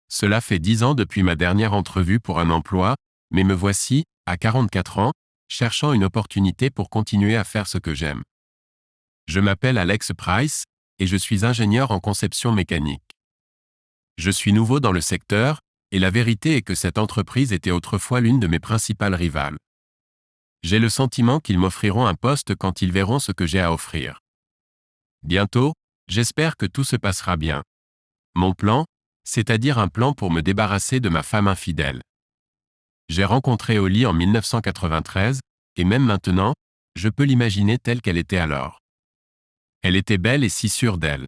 Cela fait 10 ans depuis ma dernière entrevue pour un emploi, mais me voici, à 44 ans, cherchant une opportunité pour continuer à faire ce que j'aime. Je m'appelle Alex Price, et je suis ingénieur en conception mécanique. Je suis nouveau dans le secteur, et la vérité est que cette entreprise était autrefois l'une de mes principales rivales. J'ai le sentiment qu'ils m'offriront un poste quand ils verront ce que j'ai à offrir. Bientôt, j'espère que tout se passera bien. Mon plan, c'est-à-dire un plan pour me débarrasser de ma femme infidèle. J'ai rencontré Holly en 1993, et même maintenant, je peux l'imaginer telle qu'elle était alors. Elle était belle et si sûre d'elle.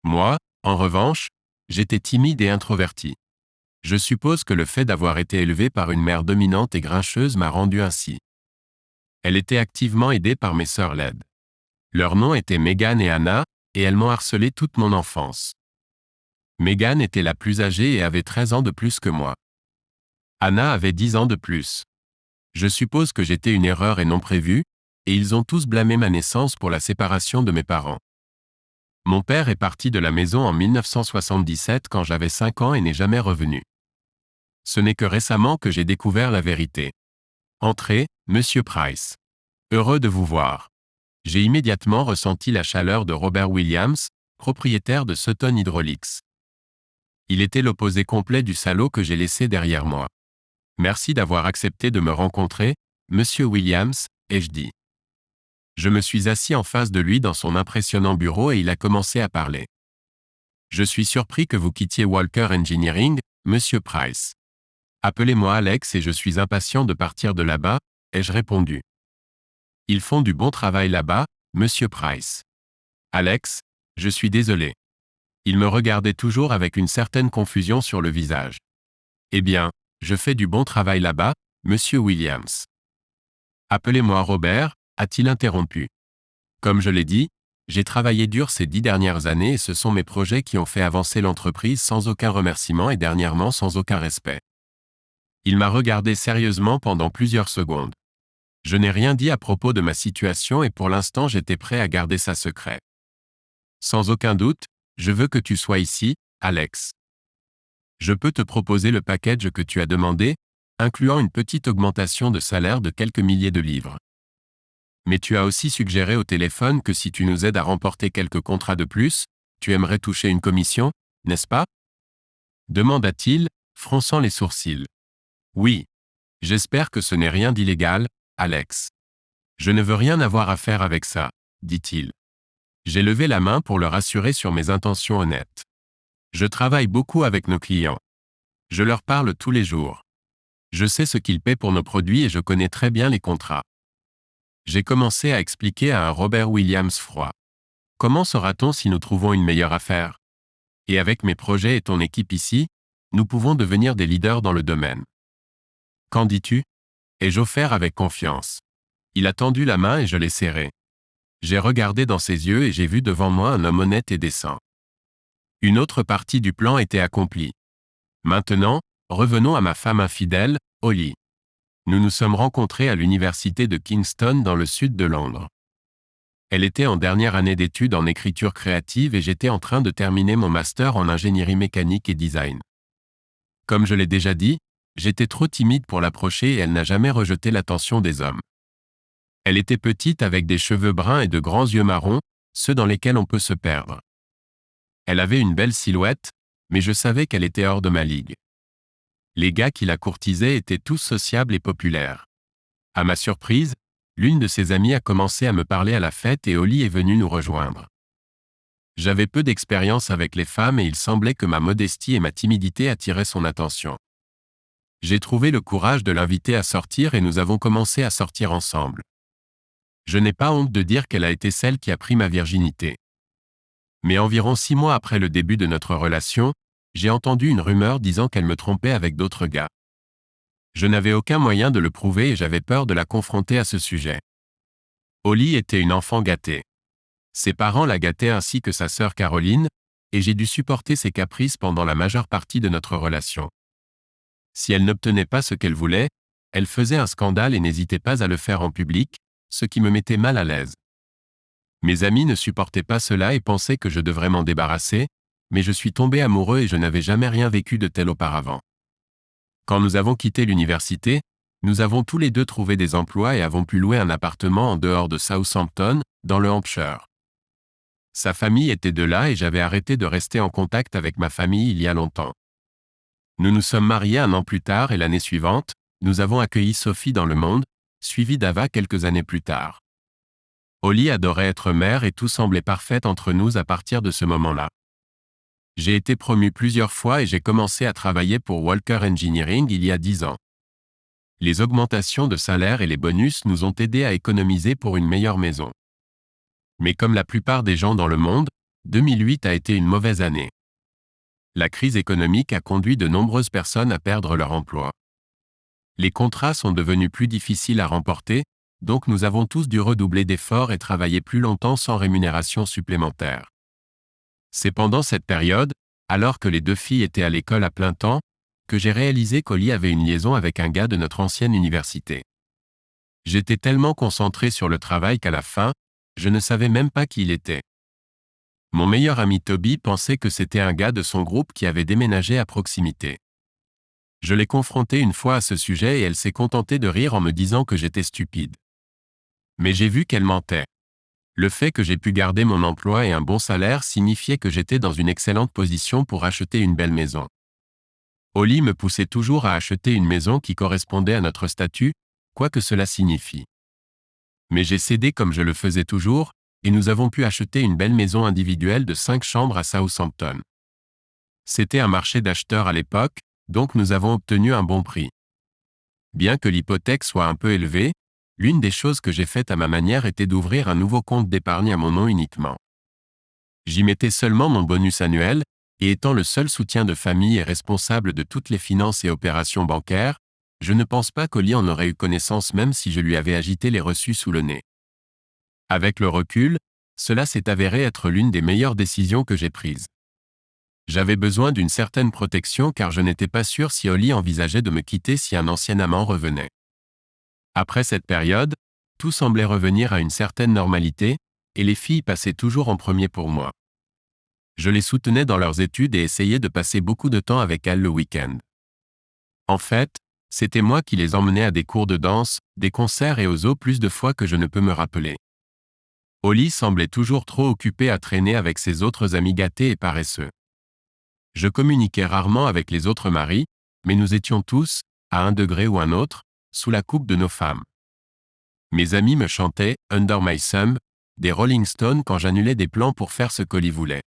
Moi, en revanche, j'étais timide et introverti. Je suppose que le fait d'avoir été élevé par une mère dominante et grincheuse m'a rendu ainsi. Elle était activement aidée par mes sœurs laides. Leurs noms étaient Megan et Anna, et elles m'ont harcelé toute mon enfance. Megan était la plus âgée et avait 13 ans de plus que moi. Anna avait 10 ans de plus. Je suppose que j'étais une erreur et non prévue, et ils ont tous blâmé ma naissance pour la séparation de mes parents. Mon père est parti de la maison en 1977 quand j'avais 5 ans et n'est jamais revenu. Ce n'est que récemment que j'ai découvert la vérité. Entrez, Monsieur Price. Heureux de vous voir. J'ai immédiatement ressenti la chaleur de Robert Williams, propriétaire de Sutton Hydraulics. Il était l'opposé complet du salaud que j'ai laissé derrière moi. Merci d'avoir accepté de me rencontrer, Monsieur Williams, ai-je dit. Je me suis assis en face de lui dans son impressionnant bureau et il a commencé à parler. Je suis surpris que vous quittiez Walker Engineering, Monsieur Price. Appelez-moi Alex et je suis impatient de partir de là-bas, ai-je répondu. Ils font du bon travail là-bas, Monsieur Price. Alex, je suis désolé. Il me regardait toujours avec une certaine confusion sur le visage. Eh bien, je fais du bon travail là-bas, Monsieur Williams. Appelez-moi Robert, a-t-il interrompu. Comme je l'ai dit, j'ai travaillé dur ces 10 dernières années et ce sont mes projets qui ont fait avancer l'entreprise sans aucun remerciement et dernièrement sans aucun respect. Il m'a regardé sérieusement pendant plusieurs secondes. Je n'ai rien dit à propos de ma situation et pour l'instant j'étais prêt à garder ça secret. Sans aucun doute, je veux que tu sois ici, Alex. Je peux te proposer le package que tu as demandé, incluant une petite augmentation de salaire de quelques milliers de livres. Mais tu as aussi suggéré au téléphone que si tu nous aides à remporter quelques contrats de plus, tu aimerais toucher une commission, n'est-ce pas? Demanda-t-il, fronçant les sourcils. Oui. J'espère que ce n'est rien d'illégal, Alex. Je ne veux rien avoir à faire avec ça, dit-il. J'ai levé la main pour le rassurer sur mes intentions honnêtes. Je travaille beaucoup avec nos clients. Je leur parle tous les jours. Je sais ce qu'ils paient pour nos produits et je connais très bien les contrats. J'ai commencé à expliquer à un Robert Williams froid. Comment saura-t-on si nous trouvons une meilleure affaire? Et avec mes projets et ton équipe ici, nous pouvons devenir des leaders dans le domaine. Qu'en dis-tu? Ai-je offert avec confiance. Il a tendu la main et je l'ai serrée. J'ai regardé dans ses yeux et j'ai vu devant moi un homme honnête et décent. Une autre partie du plan était accomplie. Maintenant, revenons à ma femme infidèle, Holly. Nous nous sommes rencontrés à l'université de Kingston dans le sud de Londres. Elle était en dernière année d'études en écriture créative et j'étais en train de terminer mon master en ingénierie mécanique et design. Comme je l'ai déjà dit, j'étais trop timide pour l'approcher et elle n'a jamais rejeté l'attention des hommes. Elle était petite avec des cheveux bruns et de grands yeux marrons, ceux dans lesquels on peut se perdre. Elle avait une belle silhouette, mais je savais qu'elle était hors de ma ligue. Les gars qui la courtisaient étaient tous sociables et populaires. À ma surprise, l'une de ses amies a commencé à me parler à la fête et Holly est venue nous rejoindre. J'avais peu d'expérience avec les femmes et il semblait que ma modestie et ma timidité attiraient son attention. J'ai trouvé le courage de l'inviter à sortir et nous avons commencé à sortir ensemble. Je n'ai pas honte de dire qu'elle a été celle qui a pris ma virginité. Mais environ 6 mois après le début de notre relation, j'ai entendu une rumeur disant qu'elle me trompait avec d'autres gars. Je n'avais aucun moyen de le prouver et j'avais peur de la confronter à ce sujet. Holly était une enfant gâtée. Ses parents la gâtaient ainsi que sa sœur Caroline, et j'ai dû supporter ses caprices pendant la majeure partie de notre relation. Si elle n'obtenait pas ce qu'elle voulait, elle faisait un scandale et n'hésitait pas à le faire en public, ce qui me mettait mal à l'aise. Mes amis ne supportaient pas cela et pensaient que je devrais m'en débarrasser, mais je suis tombé amoureux et je n'avais jamais rien vécu de tel auparavant. Quand nous avons quitté l'université, nous avons tous les deux trouvé des emplois et avons pu louer un appartement en dehors de Southampton, dans le Hampshire. Sa famille était de là et j'avais arrêté de rester en contact avec ma famille il y a longtemps. Nous nous sommes mariés un an plus tard et l'année suivante, nous avons accueilli Sophie dans le monde, suivi d'Ava quelques années plus tard. Holly adorait être mère et tout semblait parfait entre nous à partir de ce moment-là. J'ai été promu plusieurs fois et j'ai commencé à travailler pour Walker Engineering il y a 10 ans. Les augmentations de salaire et les bonus nous ont aidés à économiser pour une meilleure maison. Mais comme la plupart des gens dans le monde, 2008 a été une mauvaise année. La crise économique a conduit de nombreuses personnes à perdre leur emploi. Les contrats sont devenus plus difficiles à remporter, donc nous avons tous dû redoubler d'efforts et travailler plus longtemps sans rémunération supplémentaire. C'est pendant cette période, alors que les deux filles étaient à l'école à plein temps, que j'ai réalisé qu'Holly avait une liaison avec un gars de notre ancienne université. J'étais tellement concentré sur le travail qu'à la fin, je ne savais même pas qui il était. Mon meilleur ami Toby pensait que c'était un gars de son groupe qui avait déménagé à proximité. Je l'ai confrontée une fois à ce sujet et elle s'est contentée de rire en me disant que j'étais stupide. Mais j'ai vu qu'elle mentait. Le fait que j'ai pu garder mon emploi et un bon salaire signifiait que j'étais dans une excellente position pour acheter une belle maison. Holly me poussait toujours à acheter une maison qui correspondait à notre statut, quoi que cela signifie. Mais j'ai cédé comme je le faisais toujours, et nous avons pu acheter une belle maison individuelle de 5 chambres à Southampton. C'était un marché d'acheteurs à l'époque, donc nous avons obtenu un bon prix. Bien que l'hypothèque soit un peu élevée, l'une des choses que j'ai faites à ma manière était d'ouvrir un nouveau compte d'épargne à mon nom uniquement. J'y mettais seulement mon bonus annuel, et étant le seul soutien de famille et responsable de toutes les finances et opérations bancaires, je ne pense pas qu'Holly en aurait eu connaissance même si je lui avais agité les reçus sous le nez. Avec le recul, cela s'est avéré être l'une des meilleures décisions que j'ai prises. J'avais besoin d'une certaine protection car je n'étais pas sûr si Holly envisageait de me quitter si un ancien amant revenait. Après cette période, tout semblait revenir à une certaine normalité, et les filles passaient toujours en premier pour moi. Je les soutenais dans leurs études et essayais de passer beaucoup de temps avec elles le week-end. En fait, c'était moi qui les emmenais à des cours de danse, des concerts et aux zoos plus de fois que je ne peux me rappeler. Holly semblait toujours trop occupée à traîner avec ses autres amis gâtés et paresseux. Je communiquais rarement avec les autres maris, mais nous étions tous, à un degré ou un autre, sous la coupe de nos femmes. Mes amis me chantaient « Under My Thumb » des Rolling Stones quand j'annulais des plans pour faire ce qu'Holly voulait.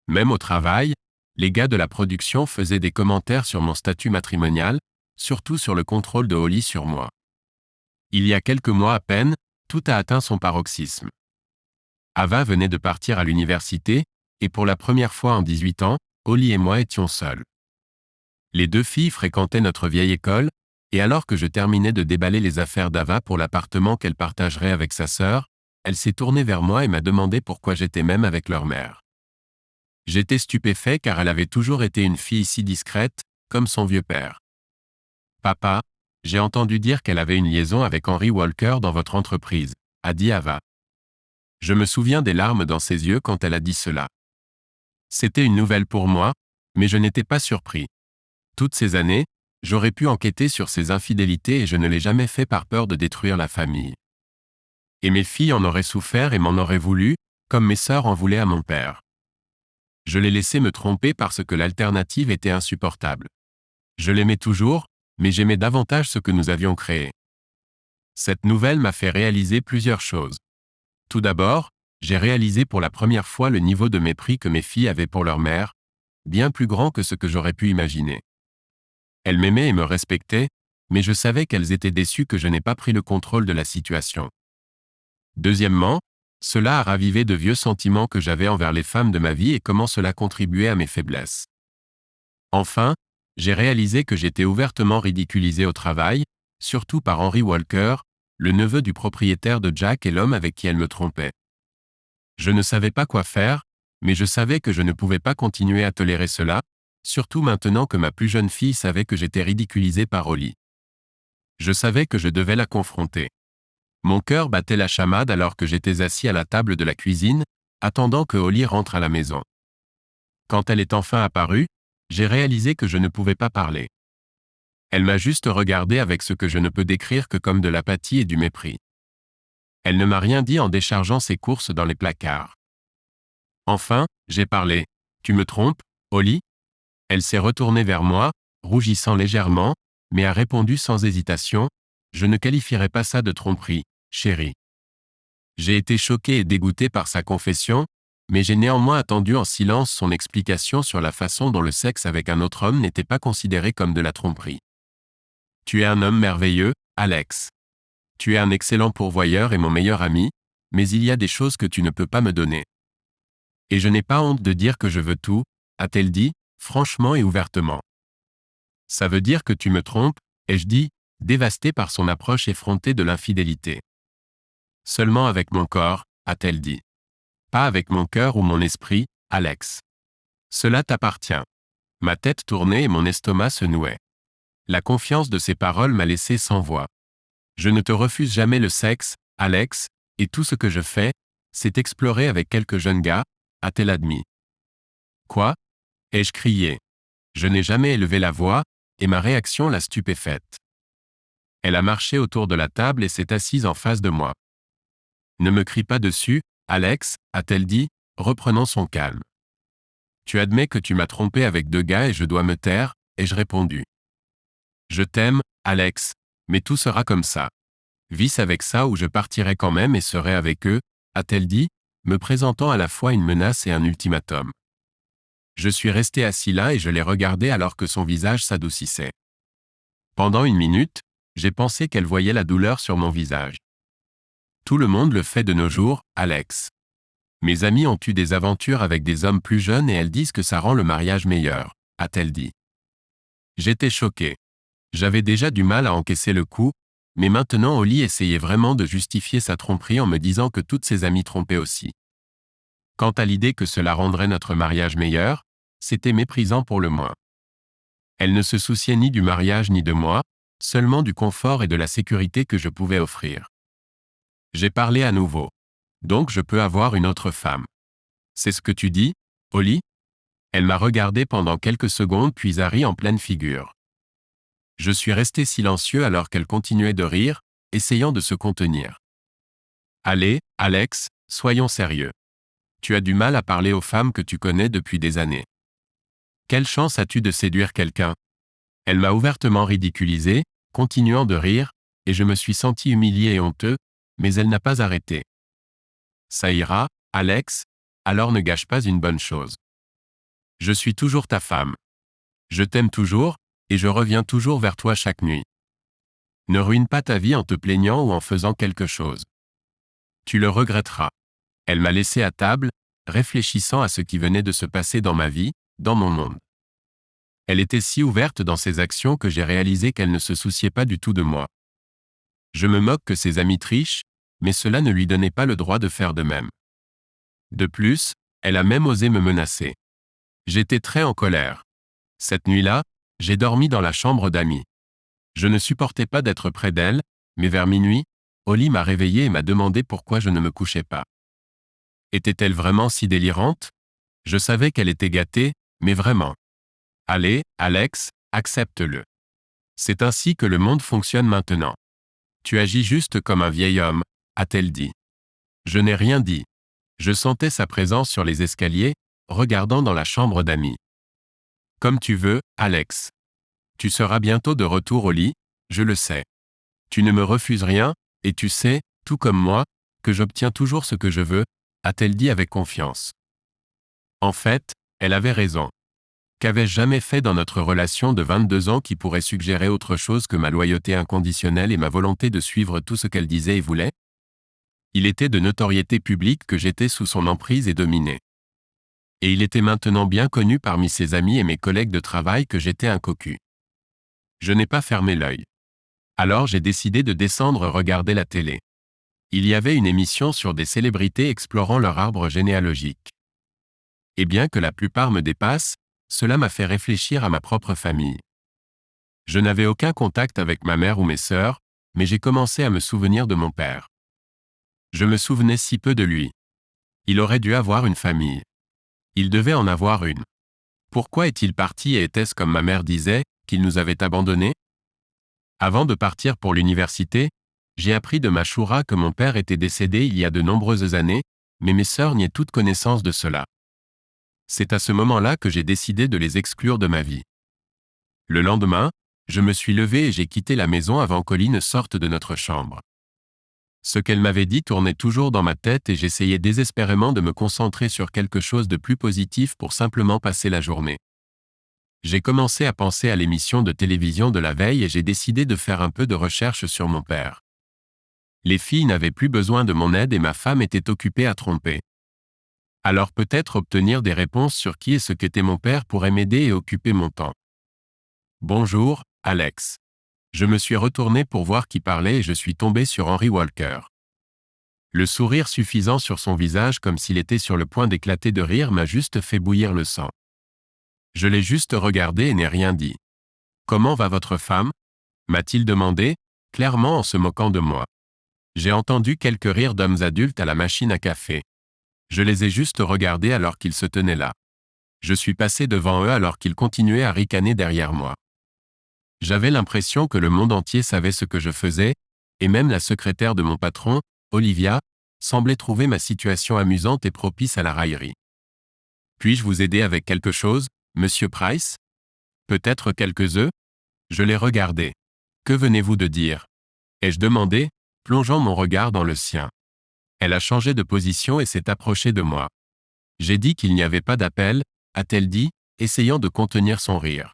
Même au travail, les gars de la production faisaient des commentaires sur mon statut matrimonial, surtout sur le contrôle de Holly sur moi. Il y a quelques mois à peine, tout a atteint son paroxysme. Ava venait de partir à l'université, et pour la première fois en 18 ans, Holly et moi étions seuls. Les deux filles fréquentaient notre vieille école, et alors que je terminais de déballer les affaires d'Ava pour l'appartement qu'elle partagerait avec sa sœur, elle s'est tournée vers moi et m'a demandé pourquoi j'étais même avec leur mère. J'étais stupéfait car elle avait toujours été une fille si discrète, comme son vieux père. « Papa, j'ai entendu dire qu'elle avait une liaison avec Henry Walker dans votre entreprise », a dit Ava. Je me souviens des larmes dans ses yeux quand elle a dit cela. C'était une nouvelle pour moi, mais je n'étais pas surpris. Toutes ces années, j'aurais pu enquêter sur ses infidélités et je ne l'ai jamais fait par peur de détruire la famille. Et mes filles en auraient souffert et m'en auraient voulu, comme mes sœurs en voulaient à mon père. Je l'ai laissé me tromper parce que l'alternative était insupportable. Je l'aimais toujours, mais j'aimais davantage ce que nous avions créé. Cette nouvelle m'a fait réaliser plusieurs choses. Tout d'abord, j'ai réalisé pour la première fois le niveau de mépris que mes filles avaient pour leur mère, bien plus grand que ce que j'aurais pu imaginer. Elles m'aimaient et me respectaient, mais je savais qu'elles étaient déçues que je n'ai pas pris le contrôle de la situation. Deuxièmement, cela a ravivé de vieux sentiments que j'avais envers les femmes de ma vie et comment cela contribuait à mes faiblesses. Enfin, j'ai réalisé que j'étais ouvertement ridiculisé au travail, surtout par Henry Walker, le neveu du propriétaire de Jack et l'homme avec qui elle me trompait. Je ne savais pas quoi faire, mais je savais que je ne pouvais pas continuer à tolérer cela, surtout maintenant que ma plus jeune fille savait que j'étais ridiculisé par Holly. Je savais que je devais la confronter. Mon cœur battait la chamade alors que j'étais assis à la table de la cuisine, attendant que Holly rentre à la maison. Quand elle est enfin apparue, j'ai réalisé que je ne pouvais pas parler. Elle m'a juste regardé avec ce que je ne peux décrire que comme de l'apathie et du mépris. Elle ne m'a rien dit en déchargeant ses courses dans les placards. Enfin, j'ai parlé. Tu me trompes, Holly? Elle s'est retournée vers moi, rougissant légèrement, mais a répondu sans hésitation, je ne qualifierais pas ça de tromperie, chérie. J'ai été choqué et dégoûté par sa confession, mais j'ai néanmoins attendu en silence son explication sur la façon dont le sexe avec un autre homme n'était pas considéré comme de la tromperie. Tu es un homme merveilleux, Alex. Tu es un excellent pourvoyeur et mon meilleur ami, mais il y a des choses que tu ne peux pas me donner. Et je n'ai pas honte de dire que je veux tout, a-t-elle dit, franchement et ouvertement. Ça veut dire que tu me trompes, ai-je dit, dévasté par son approche effrontée de l'infidélité. Seulement avec mon corps, a-t-elle dit. Pas avec mon cœur ou mon esprit, Alex. Cela t'appartient. Ma tête tournait et mon estomac se nouait. La confiance de ces paroles m'a laissé sans voix. Je ne te refuse jamais le sexe, Alex, et tout ce que je fais, c'est explorer avec quelques jeunes gars, a-t-elle admis. Quoi? Ai-je crié. Je n'ai jamais élevé la voix, et ma réaction l'a stupéfaite. Elle a marché autour de la table et s'est assise en face de moi. Ne me crie pas dessus, Alex, a-t-elle dit, reprenant son calme. Tu admets que tu m'as trompé avec 2 gars et je dois me taire, ai-je répondu. Je t'aime, Alex, mais tout sera comme ça. Vis avec ça ou je partirai quand même et serai avec eux, a-t-elle dit, me présentant à la fois une menace et un ultimatum. Je suis resté assis là et je l'ai regardé alors que son visage s'adoucissait. Pendant 1 minute, j'ai pensé qu'elle voyait la douleur sur mon visage. Tout le monde le fait de nos jours, Alex. Mes amis ont eu des aventures avec des hommes plus jeunes et elles disent que ça rend le mariage meilleur, a-t-elle dit. J'étais choqué. J'avais déjà du mal à encaisser le coup, mais maintenant Holly essayait vraiment de justifier sa tromperie en me disant que toutes ses amies trompaient aussi. Quant à l'idée que cela rendrait notre mariage meilleur, c'était méprisant pour le moins. Elle ne se souciait ni du mariage ni de moi, seulement du confort et de la sécurité que je pouvais offrir. J'ai parlé à nouveau. Donc je peux avoir une autre femme. C'est ce que tu dis, Holly? Elle m'a regardé pendant quelques secondes puis a ri en pleine figure. Je suis resté silencieux alors qu'elle continuait de rire, essayant de se contenir. Allez, Alex, soyons sérieux. Tu as du mal à parler aux femmes que tu connais depuis des années. Quelle chance as-tu de séduire quelqu'un? Elle m'a ouvertement ridiculisé, continuant de rire, et je me suis senti humilié et honteux, mais elle n'a pas arrêté. Ça ira, Alex, alors ne gâche pas une bonne chose. Je suis toujours ta femme. Je t'aime toujours, et je reviens toujours vers toi chaque nuit. Ne ruine pas ta vie en te plaignant ou en faisant quelque chose. Tu le regretteras. Elle m'a laissé à table, réfléchissant à ce qui venait de se passer dans ma vie, dans mon monde. Elle était si ouverte dans ses actions que j'ai réalisé qu'elle ne se souciait pas du tout de moi. Je me moque que ses amis trichent, mais cela ne lui donnait pas le droit de faire de même. De plus, elle a même osé me menacer. J'étais très en colère. Cette nuit-là, j'ai dormi dans la chambre d'amis. Je ne supportais pas d'être près d'elle, mais vers minuit, Holly m'a réveillé et m'a demandé pourquoi je ne me couchais pas. Était-elle vraiment si délirante? Je savais qu'elle était gâtée, mais vraiment. Allez, Alex, accepte-le. C'est ainsi que le monde fonctionne maintenant. Tu agis juste comme un vieil homme, a-t-elle dit. Je n'ai rien dit. Je sentais sa présence sur les escaliers, regardant dans la chambre d'amis. Comme tu veux, Alex. Tu seras bientôt de retour au lit, je le sais. Tu ne me refuses rien, et tu sais, tout comme moi, que j'obtiens toujours ce que je veux, a-t-elle dit avec confiance. En fait, elle avait raison. Qu'avais-je jamais fait dans notre relation de 22 ans qui pourrait suggérer autre chose que ma loyauté inconditionnelle et ma volonté de suivre tout ce qu'elle disait et voulait? Il était de notoriété publique que j'étais sous son emprise et dominé. Et il était maintenant bien connu parmi ses amis et mes collègues de travail que j'étais un cocu. Je n'ai pas fermé l'œil. Alors j'ai décidé de descendre regarder la télé. Il y avait une émission sur des célébrités explorant leur arbre généalogique. Et bien que la plupart me dépassent, cela m'a fait réfléchir à ma propre famille. Je n'avais aucun contact avec ma mère ou mes sœurs, mais j'ai commencé à me souvenir de mon père. Je me souvenais si peu de lui. Il aurait dû avoir une famille. Il devait en avoir une. Pourquoi est-il parti et était-ce comme ma mère disait, qu'il nous avait abandonnés? Avant de partir pour l'université, j'ai appris de Mashura que mon père était décédé il y a de nombreuses années, mais mes sœurs niaient toute connaissance de cela. C'est à ce moment-là que j'ai décidé de les exclure de ma vie. Le lendemain, je me suis levé et j'ai quitté la maison avant qu'Olly ne sorte de notre chambre. Ce qu'elle m'avait dit tournait toujours dans ma tête et j'essayais désespérément de me concentrer sur quelque chose de plus positif pour simplement passer la journée. J'ai commencé à penser à l'émission de télévision de la veille et j'ai décidé de faire un peu de recherche sur mon père. Les filles n'avaient plus besoin de mon aide et ma femme était occupée à tromper. Alors peut-être obtenir des réponses sur qui et ce qu'était mon père pourrait m'aider et occuper mon temps. Bonjour, Alex. Je me suis retourné pour voir qui parlait et je suis tombé sur Henry Walker. Le sourire suffisant sur son visage comme s'il était sur le point d'éclater de rire m'a juste fait bouillir le sang. Je l'ai juste regardé et n'ai rien dit. Comment va votre femme? M'a-t-il demandé, clairement en se moquant de moi. J'ai entendu quelques rires d'hommes adultes à la machine à café. Je les ai juste regardés alors qu'ils se tenaient là. Je suis passé devant eux alors qu'ils continuaient à ricaner derrière moi. J'avais l'impression que le monde entier savait ce que je faisais, et même la secrétaire de mon patron, Olivia, semblait trouver ma situation amusante et propice à la raillerie. Puis-je vous aider avec quelque chose, Monsieur Price? Peut-être quelques œufs? Je l'ai regardé. Que venez-vous de dire? Ai-je demandé, plongeant mon regard dans le sien. Elle a changé de position et s'est approchée de moi. J'ai dit qu'il n'y avait pas d'appel, a-t-elle dit, essayant de contenir son rire.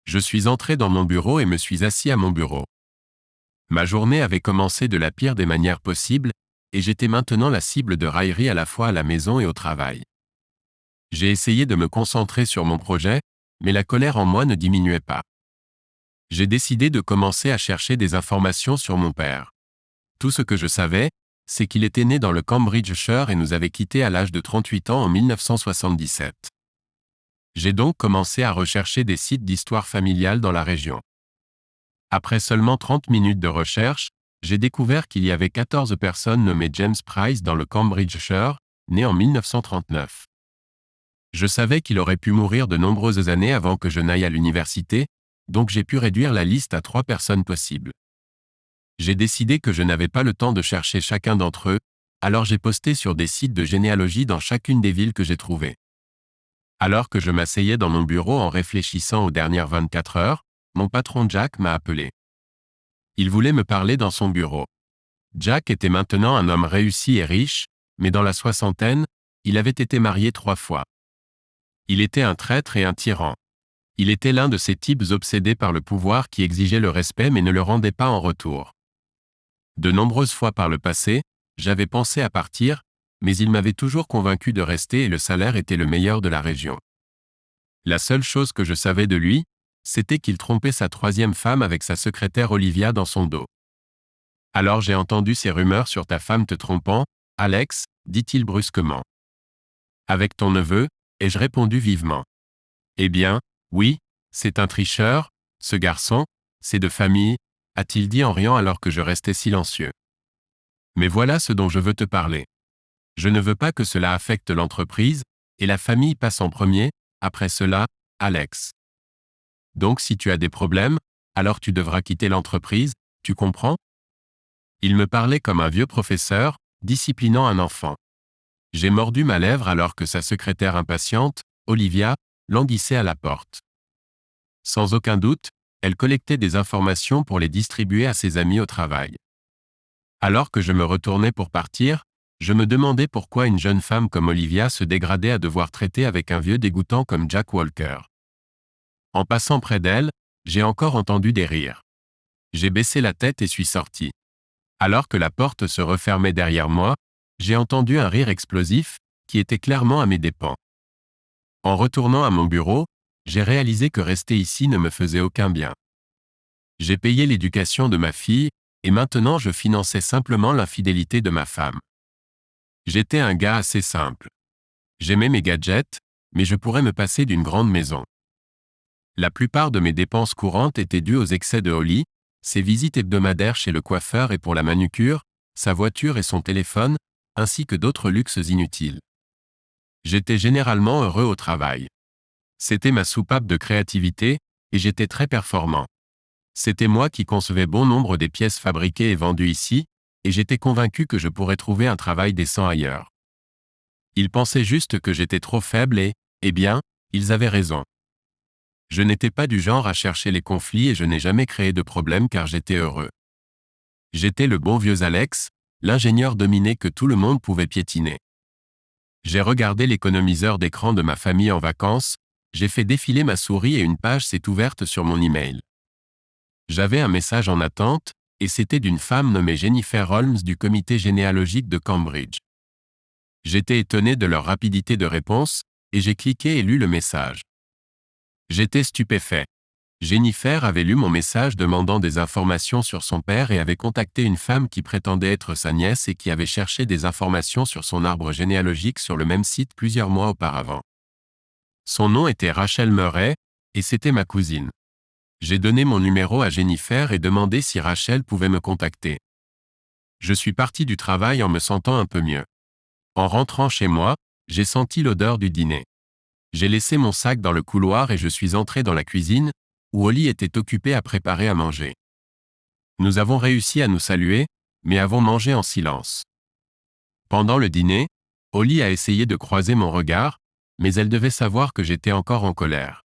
Je suis entré dans mon bureau et me suis assis à mon bureau. Ma journée avait commencé de la pire des manières possibles, et j'étais maintenant la cible de railleries à la fois à la maison et au travail. J'ai essayé de me concentrer sur mon projet, mais la colère en moi ne diminuait pas. J'ai décidé de commencer à chercher des informations sur mon père. Tout ce que je savais, c'est qu'il était né dans le Cambridgeshire et nous avait quittés à l'âge de 38 ans en 1977. J'ai donc commencé à rechercher des sites d'histoire familiale dans la région. Après seulement 30 minutes de recherche, j'ai découvert qu'il y avait 14 personnes nommées James Price dans le Cambridgeshire, né en 1939. Je savais qu'il aurait pu mourir de nombreuses années avant que je n'aille à l'université, donc j'ai pu réduire la liste à 3 personnes possibles. J'ai décidé que je n'avais pas le temps de chercher chacun d'entre eux, alors j'ai posté sur des sites de généalogie dans chacune des villes que j'ai trouvées. Alors que je m'asseyais dans mon bureau en réfléchissant aux dernières 24 heures, mon patron Jack m'a appelé. Il voulait me parler dans son bureau. Jack était maintenant un homme réussi et riche, mais dans la soixantaine, il avait été marié 3 fois. Il était un traître et un tyran. Il était l'un de ces types obsédés par le pouvoir qui exigeait le respect mais ne le rendait pas en retour. De nombreuses fois par le passé, j'avais pensé à partir, mais il m'avait toujours convaincu de rester et le salaire était le meilleur de la région. La seule chose que je savais de lui, c'était qu'il trompait sa 3e femme avec sa secrétaire Olivia dans son dos. Alors j'ai entendu ces rumeurs sur ta femme te trompant, Alex, dit-il brusquement. Avec ton neveu, ai-je répondu vivement. Eh bien, oui, c'est un tricheur, ce garçon, c'est de famille, a-t-il dit en riant alors que je restais silencieux. Mais voilà ce dont je veux te parler. Je ne veux pas que cela affecte l'entreprise, et la famille passe en premier, après cela, Alex. Donc si tu as des problèmes, alors tu devras quitter l'entreprise, tu comprends? Il me parlait comme un vieux professeur, disciplinant un enfant. J'ai mordu ma lèvre alors que sa secrétaire impatiente, Olivia, languissait à la porte. Sans aucun doute, elle collectait des informations pour les distribuer à ses amis au travail. Alors que je me retournais pour partir, je me demandais pourquoi une jeune femme comme Olivia se dégradait à devoir traiter avec un vieux dégoûtant comme Jack Walker. En passant près d'elle, j'ai encore entendu des rires. J'ai baissé la tête et suis sorti. Alors que la porte se refermait derrière moi, j'ai entendu un rire explosif, qui était clairement à mes dépens. En retournant à mon bureau, j'ai réalisé que rester ici ne me faisait aucun bien. J'ai payé l'éducation de ma fille, et maintenant je finançais simplement l'infidélité de ma femme. J'étais un gars assez simple. J'aimais mes gadgets, mais je pourrais me passer d'une grande maison. La plupart de mes dépenses courantes étaient dues aux excès de Holly, ses visites hebdomadaires chez le coiffeur et pour la manucure, sa voiture et son téléphone, ainsi que d'autres luxes inutiles. J'étais généralement heureux au travail. C'était ma soupape de créativité, et j'étais très performant. C'était moi qui concevais bon nombre des pièces fabriquées et vendues ici, et j'étais convaincu que je pourrais trouver un travail décent ailleurs. Ils pensaient juste que j'étais trop faible et, eh bien, ils avaient raison. Je n'étais pas du genre à chercher les conflits et je n'ai jamais créé de problème car j'étais heureux. J'étais le bon vieux Alex, l'ingénieur dominé que tout le monde pouvait piétiner. J'ai regardé l'économiseur d'écran de ma famille en vacances, j'ai fait défiler ma souris et une page s'est ouverte sur mon email. J'avais un message en attente, et c'était d'une femme nommée Jennifer Holmes du comité généalogique de Cambridge. J'étais étonné de leur rapidité de réponse, et j'ai cliqué et lu le message. J'étais stupéfait. Jennifer avait lu mon message demandant des informations sur son père et avait contacté une femme qui prétendait être sa nièce et qui avait cherché des informations sur son arbre généalogique sur le même site plusieurs mois auparavant. Son nom était Rachel Murray, et c'était ma cousine. J'ai donné mon numéro à Jennifer et demandé si Rachel pouvait me contacter. Je suis parti du travail en me sentant un peu mieux. En rentrant chez moi, j'ai senti l'odeur du dîner. J'ai laissé mon sac dans le couloir et je suis entré dans la cuisine, où Holly était occupée à préparer à manger. Nous avons réussi à nous saluer, mais avons mangé en silence. Pendant le dîner, Holly a essayé de croiser mon regard, mais elle devait savoir que j'étais encore en colère.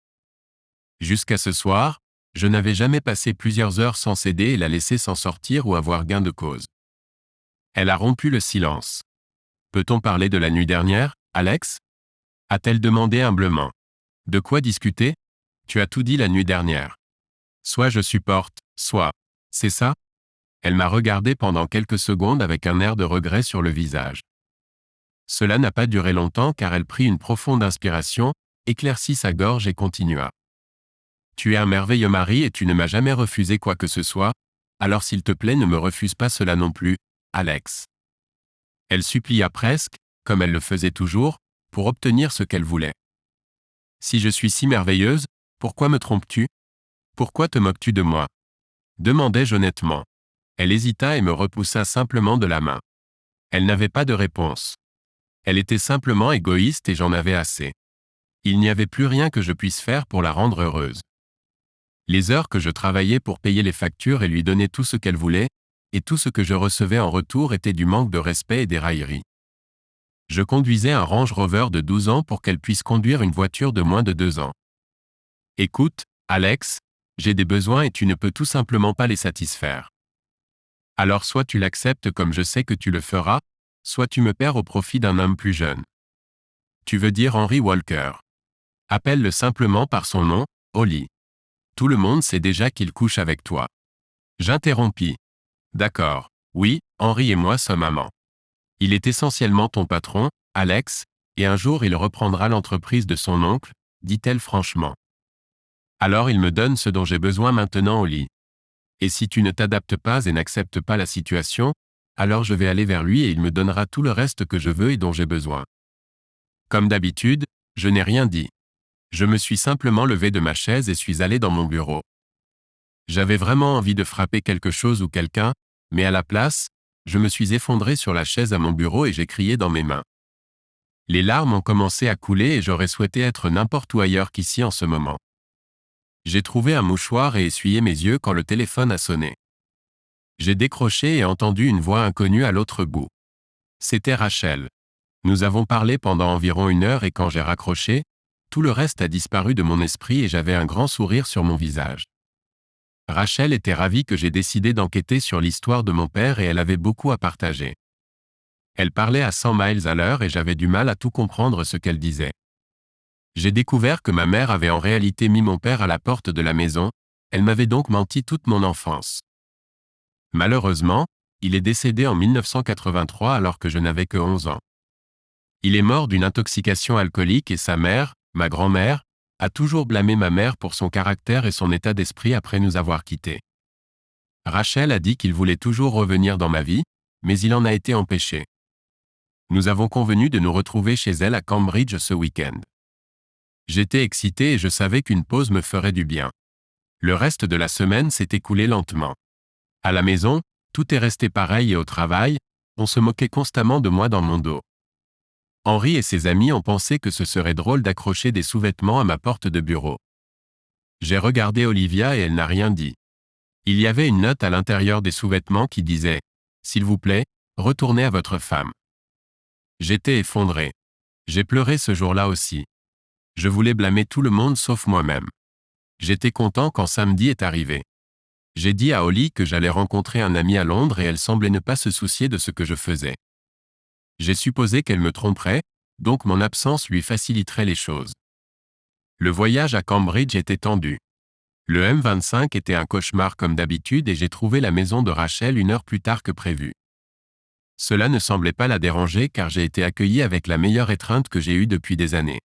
Jusqu'à ce soir, je n'avais jamais passé plusieurs heures sans céder et la laisser s'en sortir ou avoir gain de cause. Elle a rompu le silence. Peut-on parler de la nuit dernière, Alex ? A-t-elle demandé humblement. De quoi discuter ? Tu as tout dit la nuit dernière. Soit je supporte, soit. C'est ça ? Elle m'a regardé pendant quelques secondes avec un air de regret sur le visage. Cela n'a pas duré longtemps car elle prit une profonde inspiration, éclaircit sa gorge et continua. Tu es un merveilleux mari et tu ne m'as jamais refusé quoi que ce soit, alors s'il te plaît ne me refuse pas cela non plus, Alex. Elle supplia presque, comme elle le faisait toujours, pour obtenir ce qu'elle voulait. Si je suis si merveilleuse, pourquoi me trompes-tu ? Pourquoi te moques-tu de moi ? Demandai-je honnêtement. Elle hésita et me repoussa simplement de la main. Elle n'avait pas de réponse. Elle était simplement égoïste et j'en avais assez. Il n'y avait plus rien que je puisse faire pour la rendre heureuse. Les heures que je travaillais pour payer les factures et lui donner tout ce qu'elle voulait, et tout ce que je recevais en retour était du manque de respect et des railleries. Je conduisais un Range Rover de 12 ans pour qu'elle puisse conduire une voiture de moins de 2 ans. Écoute, Alex, j'ai des besoins et tu ne peux tout simplement pas les satisfaire. Alors soit tu l'acceptes comme je sais que tu le feras, soit tu me perds au profit d'un homme plus jeune. Tu veux dire Henry Walker. Appelle-le simplement par son nom, Holly. Tout le monde sait déjà qu'il couche avec toi. J'interrompis. D'accord, oui, Henry et moi sommes amants. Il est essentiellement ton patron, Alex, et un jour il reprendra l'entreprise de son oncle, dit-elle franchement. Alors il me donne ce dont j'ai besoin maintenant, Holly. Et si tu ne t'adaptes pas et n'acceptes pas la situation, alors je vais aller vers lui et il me donnera tout le reste que je veux et dont j'ai besoin. Comme d'habitude, je n'ai rien dit. Je me suis simplement levé de ma chaise et suis allé dans mon bureau. J'avais vraiment envie de frapper quelque chose ou quelqu'un, mais à la place, je me suis effondré sur la chaise à mon bureau et j'ai crié dans mes mains. Les larmes ont commencé à couler et j'aurais souhaité être n'importe où ailleurs qu'ici en ce moment. J'ai trouvé un mouchoir et essuyé mes yeux quand le téléphone a sonné. J'ai décroché et entendu une voix inconnue à l'autre bout. C'était Rachel. Nous avons parlé pendant environ 1 heure et quand j'ai raccroché, tout le reste a disparu de mon esprit et j'avais un grand sourire sur mon visage. Rachel était ravie que j'ai décidé d'enquêter sur l'histoire de mon père et elle avait beaucoup à partager. Elle parlait à 100 miles à l'heure et j'avais du mal à tout comprendre ce qu'elle disait. J'ai découvert que ma mère avait en réalité mis mon père à la porte de la maison, elle m'avait donc menti toute mon enfance. Malheureusement, il est décédé en 1983 alors que je n'avais que 11 ans. Il est mort d'une intoxication alcoolique et sa mère, ma grand-mère, a toujours blâmé ma mère pour son caractère et son état d'esprit après nous avoir quittés. Rachel a dit qu'il voulait toujours revenir dans ma vie, mais il en a été empêché. Nous avons convenu de nous retrouver chez elle à Cambridge ce week-end. J'étais excité et je savais qu'une pause me ferait du bien. Le reste de la semaine s'est écoulé lentement. À la maison, tout est resté pareil et au travail, on se moquait constamment de moi dans mon dos. Henri et ses amis ont pensé que ce serait drôle d'accrocher des sous-vêtements à ma porte de bureau. J'ai regardé Olivia et elle n'a rien dit. Il y avait une note à l'intérieur des sous-vêtements qui disait « S'il vous plaît, retournez à votre femme ». J'étais effondré. J'ai pleuré ce jour-là aussi. Je voulais blâmer tout le monde sauf moi-même. J'étais content quand samedi est arrivé. J'ai dit à Holly que j'allais rencontrer un ami à Londres et elle semblait ne pas se soucier de ce que je faisais. J'ai supposé qu'elle me tromperait, donc mon absence lui faciliterait les choses. Le voyage à Cambridge était tendu. Le M25 était un cauchemar comme d'habitude et j'ai trouvé la maison de Rachel 1 heure plus tard que prévu. Cela ne semblait pas la déranger car j'ai été accueilli avec la meilleure étreinte que j'ai eue depuis des années.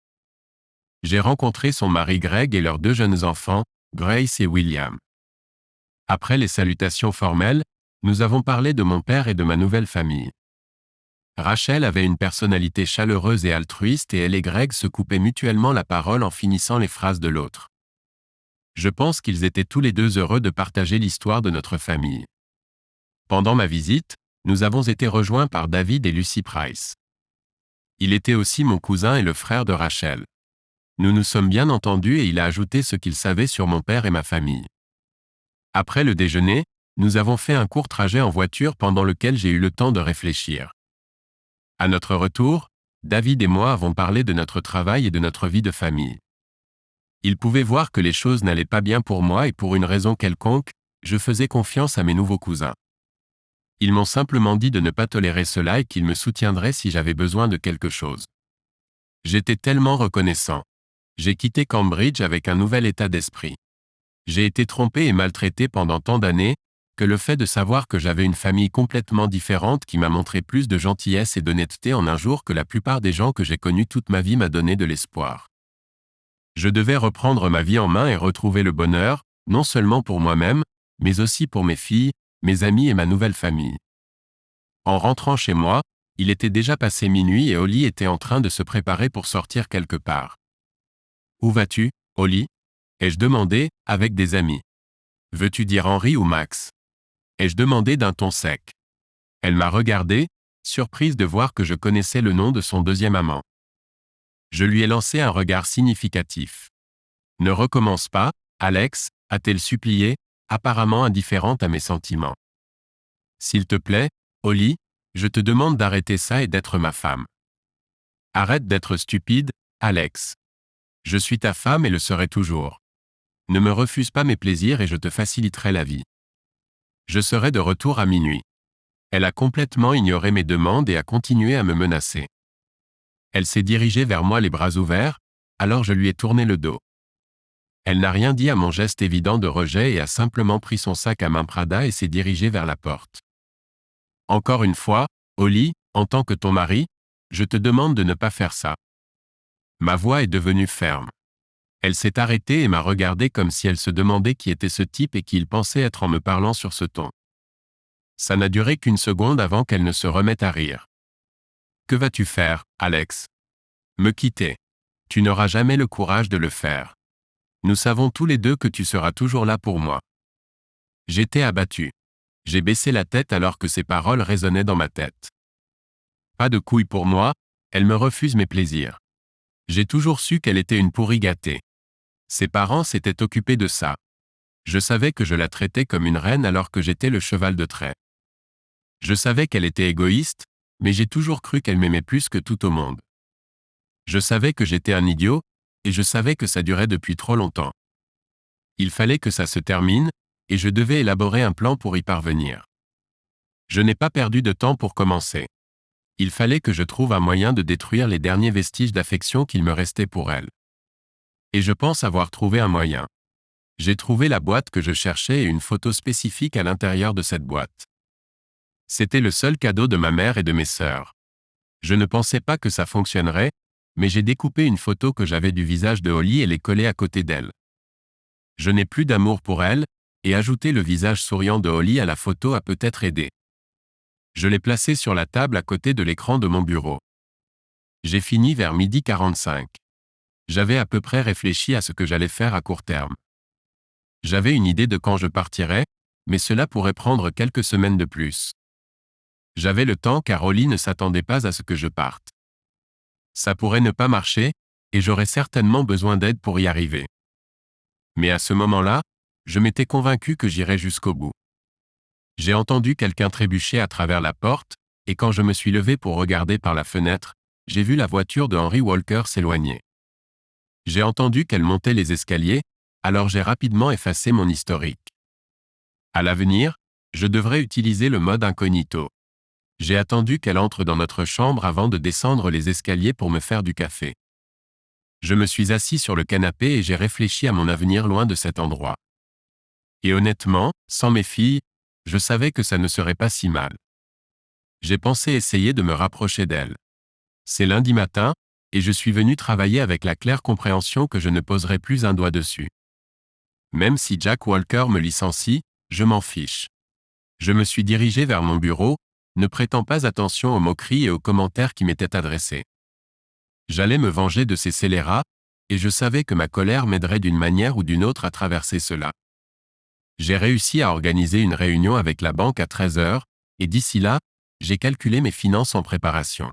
J'ai rencontré son mari Greg et leurs 2 jeunes enfants, Grace et William. Après les salutations formelles, nous avons parlé de mon père et de ma nouvelle famille. Rachel avait une personnalité chaleureuse et altruiste et elle et Greg se coupaient mutuellement la parole en finissant les phrases de l'autre. Je pense qu'ils étaient tous les deux heureux de partager l'histoire de notre famille. Pendant ma visite, nous avons été rejoints par David et Lucy Price. Il était aussi mon cousin et le frère de Rachel. Nous nous sommes bien entendus et il a ajouté ce qu'il savait sur mon père et ma famille. Après le déjeuner, nous avons fait un court trajet en voiture pendant lequel j'ai eu le temps de réfléchir. À notre retour, David et moi avons parlé de notre travail et de notre vie de famille. Il pouvait voir que les choses n'allaient pas bien pour moi et pour une raison quelconque, je faisais confiance à mes nouveaux cousins. Ils m'ont simplement dit de ne pas tolérer cela et qu'ils me soutiendraient si j'avais besoin de quelque chose. J'étais tellement reconnaissant. J'ai quitté Cambridge avec un nouvel état d'esprit. J'ai été trompé et maltraité pendant tant d'années, que le fait de savoir que j'avais une famille complètement différente qui m'a montré plus de gentillesse et d'honnêteté en un jour que la plupart des gens que j'ai connus toute ma vie m'a donné de l'espoir. Je devais reprendre ma vie en main et retrouver le bonheur, non seulement pour moi-même, mais aussi pour mes filles, mes amis et ma nouvelle famille. En rentrant chez moi, il était déjà passé minuit et Holly était en train de se préparer pour sortir quelque part. « Où vas-tu, Holly » ai-je demandé, avec des amis. « Veux-tu dire Henri ou Max » ai-je demandé d'un ton sec. Elle m'a regardé, surprise de voir que je connaissais le nom de son deuxième amant. Je lui ai lancé un regard significatif. « Ne recommence pas, Alex » a-t-elle supplié, apparemment indifférente à mes sentiments. « S'il te plaît, Holly, je te demande d'arrêter ça et d'être ma femme. » « Arrête d'être stupide, Alex. Je suis ta femme et le serai toujours. Ne me refuse pas mes plaisirs et je te faciliterai la vie. Je serai de retour à minuit. » Elle a complètement ignoré mes demandes et a continué à me menacer. Elle s'est dirigée vers moi les bras ouverts, alors je lui ai tourné le dos. Elle n'a rien dit à mon geste évident de rejet et a simplement pris son sac à main Prada et s'est dirigée vers la porte. « Encore une fois, Holly, en tant que ton mari, je te demande de ne pas faire ça. » Ma voix est devenue ferme. Elle s'est arrêtée et m'a regardé comme si elle se demandait qui était ce type et qui il pensait être en me parlant sur ce ton. Ça n'a duré qu'une seconde avant qu'elle ne se remette à rire. « Que vas-tu faire, Alex ? Me quitter. Tu n'auras jamais le courage de le faire. Nous savons tous les deux que tu seras toujours là pour moi. » J'étais abattu. J'ai baissé la tête alors que ces paroles résonnaient dans ma tête. Pas de couilles pour moi, elle me refuse mes plaisirs. J'ai toujours su qu'elle était une pourrie gâtée. Ses parents s'étaient occupés de ça. Je savais que je la traitais comme une reine alors que j'étais le cheval de trait. Je savais qu'elle était égoïste, mais j'ai toujours cru qu'elle m'aimait plus que tout au monde. Je savais que j'étais un idiot, et je savais que ça durait depuis trop longtemps. Il fallait que ça se termine, et je devais élaborer un plan pour y parvenir. Je n'ai pas perdu de temps pour commencer. Il fallait que je trouve un moyen de détruire les derniers vestiges d'affection qu'il me restait pour elle. Et je pense avoir trouvé un moyen. J'ai trouvé la boîte que je cherchais et une photo spécifique à l'intérieur de cette boîte. C'était le seul cadeau de ma mère et de mes sœurs. Je ne pensais pas que ça fonctionnerait, mais j'ai découpé une photo que j'avais du visage de Holly et l'ai collée à côté d'elle. Je n'ai plus d'amour pour elle, et ajouter le visage souriant de Holly à la photo a peut-être aidé. Je l'ai placée sur la table à côté de l'écran de mon bureau. J'ai fini vers 12h45. J'avais à peu près réfléchi à ce que j'allais faire à court terme. J'avais une idée de quand je partirais, mais cela pourrait prendre quelques semaines de plus. J'avais le temps car Holly ne s'attendait pas à ce que je parte. Ça pourrait ne pas marcher, et j'aurais certainement besoin d'aide pour y arriver. Mais à ce moment-là, je m'étais convaincu que j'irais jusqu'au bout. J'ai entendu quelqu'un trébucher à travers la porte, et quand je me suis levé pour regarder par la fenêtre, j'ai vu la voiture de Henry Walker s'éloigner. J'ai entendu qu'elle montait les escaliers, alors j'ai rapidement effacé mon historique. À l'avenir, je devrais utiliser le mode incognito. J'ai attendu qu'elle entre dans notre chambre avant de descendre les escaliers pour me faire du café. Je me suis assis sur le canapé et j'ai réfléchi à mon avenir loin de cet endroit. Et honnêtement, sans mes filles, je savais que ça ne serait pas si mal. J'ai pensé essayer de me rapprocher d'elle. C'est lundi matin, et je suis venu travailler avec la claire compréhension que je ne poserai plus un doigt dessus. Même si Jack Walker me licencie, je m'en fiche. Je me suis dirigé vers mon bureau, ne prêtant pas attention aux moqueries et aux commentaires qui m'étaient adressés. J'allais me venger de ces scélérats, et je savais que ma colère m'aiderait d'une manière ou d'une autre à traverser cela. J'ai réussi à organiser une réunion avec la banque à 13 heures, et d'ici là, j'ai calculé mes finances en préparation.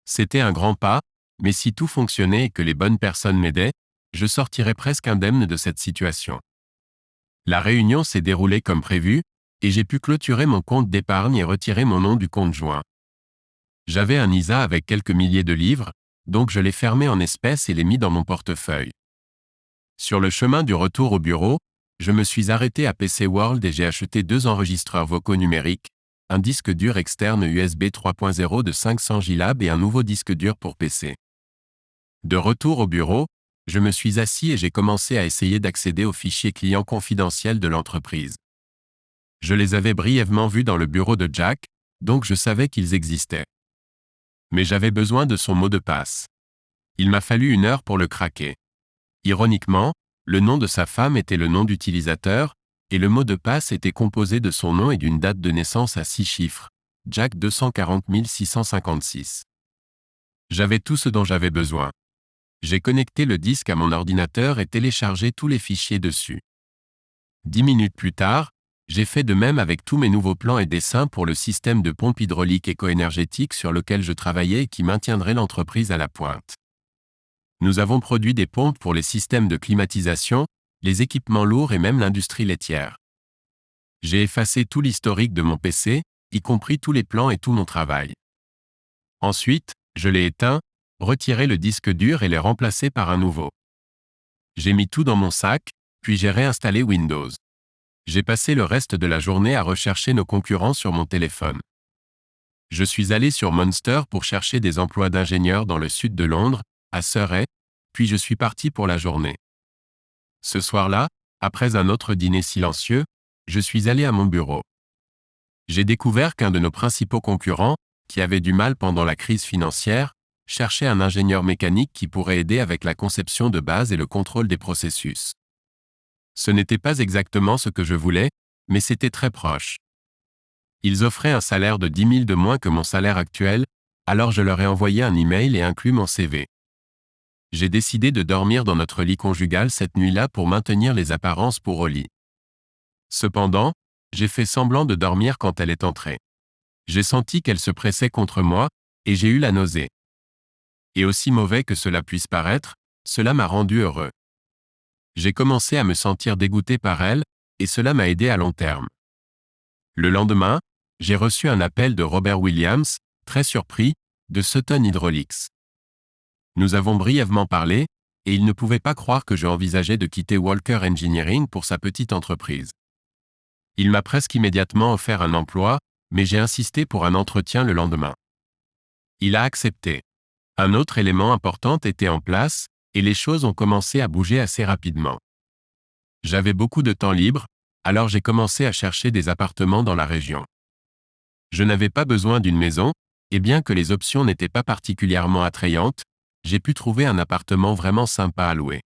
C'était un grand pas, mais si tout fonctionnait et que les bonnes personnes m'aidaient, je sortirais presque indemne de cette situation. La réunion s'est déroulée comme prévu, et j'ai pu clôturer mon compte d'épargne et retirer mon nom du compte joint. J'avais un ISA avec quelques milliers de livres, donc je l'ai fermé en espèces et l'ai mis dans mon portefeuille. Sur le chemin du retour au bureau, je me suis arrêté à PC World et j'ai acheté 2 enregistreurs vocaux numériques, un disque dur externe USB 3.0 de 500 Go et un nouveau disque dur pour PC. De retour au bureau, je me suis assis et j'ai commencé à essayer d'accéder aux fichiers clients confidentiels de l'entreprise. Je les avais brièvement vus dans le bureau de Jack, donc je savais qu'ils existaient. Mais j'avais besoin de son mot de passe. Il m'a fallu 1 heure pour le craquer. Ironiquement, le nom de sa femme était le nom d'utilisateur, et le mot de passe était composé de son nom et d'une date de naissance à 6 chiffres, Jack 240 656. J'avais tout ce dont j'avais besoin. J'ai connecté le disque à mon ordinateur et téléchargé tous les fichiers dessus. 10 minutes plus tard, j'ai fait de même avec tous mes nouveaux plans et dessins pour le système de pompe hydraulique éco-énergétique sur lequel je travaillais et qui maintiendrait l'entreprise à la pointe. Nous avons produit des pompes pour les systèmes de climatisation, les équipements lourds et même l'industrie laitière. J'ai effacé tout l'historique de mon PC, y compris tous les plans et tout mon travail. Ensuite, je l'ai éteint, retiré le disque dur et l'ai remplacé par un nouveau. J'ai mis tout dans mon sac, puis j'ai réinstallé Windows. J'ai passé le reste de la journée à rechercher nos concurrents sur mon téléphone. Je suis allé sur Monster pour chercher des emplois d'ingénieur dans le sud de Londres, à Surrey, puis je suis parti pour la journée. Ce soir-là, après un autre dîner silencieux, je suis allé à mon bureau. J'ai découvert qu'un de nos principaux concurrents, qui avait du mal pendant la crise financière, cherchait un ingénieur mécanique qui pourrait aider avec la conception de base et le contrôle des processus. Ce n'était pas exactement ce que je voulais, mais c'était très proche. Ils offraient un salaire de 10 000 de moins que mon salaire actuel, alors je leur ai envoyé un email et inclus mon CV. J'ai décidé de dormir dans notre lit conjugal cette nuit-là pour maintenir les apparences pour au lit. Cependant, j'ai fait semblant de dormir quand elle est entrée. J'ai senti qu'elle se pressait contre moi, et j'ai eu la nausée. Et aussi mauvais que cela puisse paraître, cela m'a rendu heureux. J'ai commencé à me sentir dégoûté par elle, et cela m'a aidé à long terme. Le lendemain, j'ai reçu un appel de Robert Williams, très surpris, de Sutton Hydraulics. Nous avons brièvement parlé, et il ne pouvait pas croire que je envisageais de quitter Walker Engineering pour sa petite entreprise. Il m'a presque immédiatement offert un emploi, mais j'ai insisté pour un entretien le lendemain. Il a accepté. Un autre élément important était en place, et les choses ont commencé à bouger assez rapidement. J'avais beaucoup de temps libre, alors j'ai commencé à chercher des appartements dans la région. Je n'avais pas besoin d'une maison, et bien que les options n'étaient pas particulièrement attrayantes, j'ai pu trouver un appartement vraiment sympa à louer.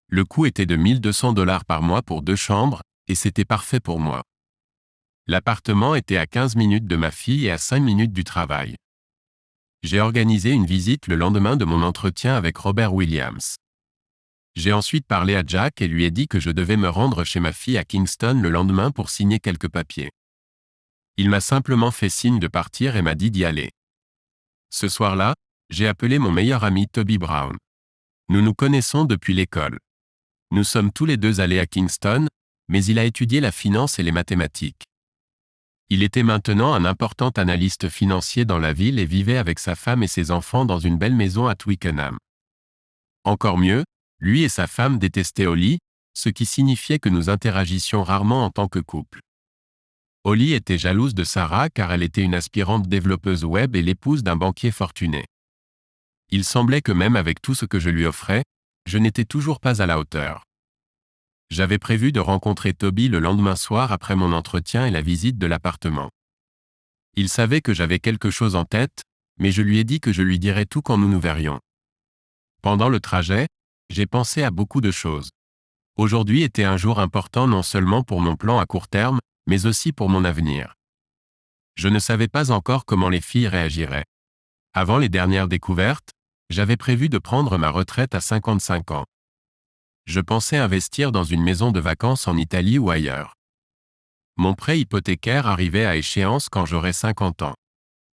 Le coût était de 1 200 $ par mois pour 2 chambres, et c'était parfait pour moi. L'appartement était à 15 minutes de ma fille et à 5 minutes du travail. J'ai organisé une visite le lendemain de mon entretien avec Robert Williams. J'ai ensuite parlé à Jack et lui ai dit que je devais me rendre chez ma fille à Kingston le lendemain pour signer quelques papiers. Il m'a simplement fait signe de partir et m'a dit d'y aller. Ce soir-là, j'ai appelé mon meilleur ami Toby Brown. Nous nous connaissons depuis l'école. Nous sommes tous les deux allés à Kingston, mais il a étudié la finance et les mathématiques. Il était maintenant un important analyste financier dans la ville et vivait avec sa femme et ses enfants dans une belle maison à Twickenham. Encore mieux, lui et sa femme détestaient Holly, ce qui signifiait que nous interagissions rarement en tant que couple. Holly était jalouse de Sarah car elle était une aspirante développeuse web et l'épouse d'un banquier fortuné. Il semblait que même avec tout ce que je lui offrais, je n'étais toujours pas à la hauteur. J'avais prévu de rencontrer Toby le lendemain soir après mon entretien et la visite de l'appartement. Il savait que j'avais quelque chose en tête, mais je lui ai dit que je lui dirais tout quand nous nous verrions. Pendant le trajet, j'ai pensé à beaucoup de choses. Aujourd'hui était un jour important non seulement pour mon plan à court terme, mais aussi pour mon avenir. Je ne savais pas encore comment les filles réagiraient. Avant les dernières découvertes, j'avais prévu de prendre ma retraite à 55 ans. Je pensais investir dans une maison de vacances en Italie ou ailleurs. Mon prêt hypothécaire arrivait à échéance quand j'aurais 50 ans.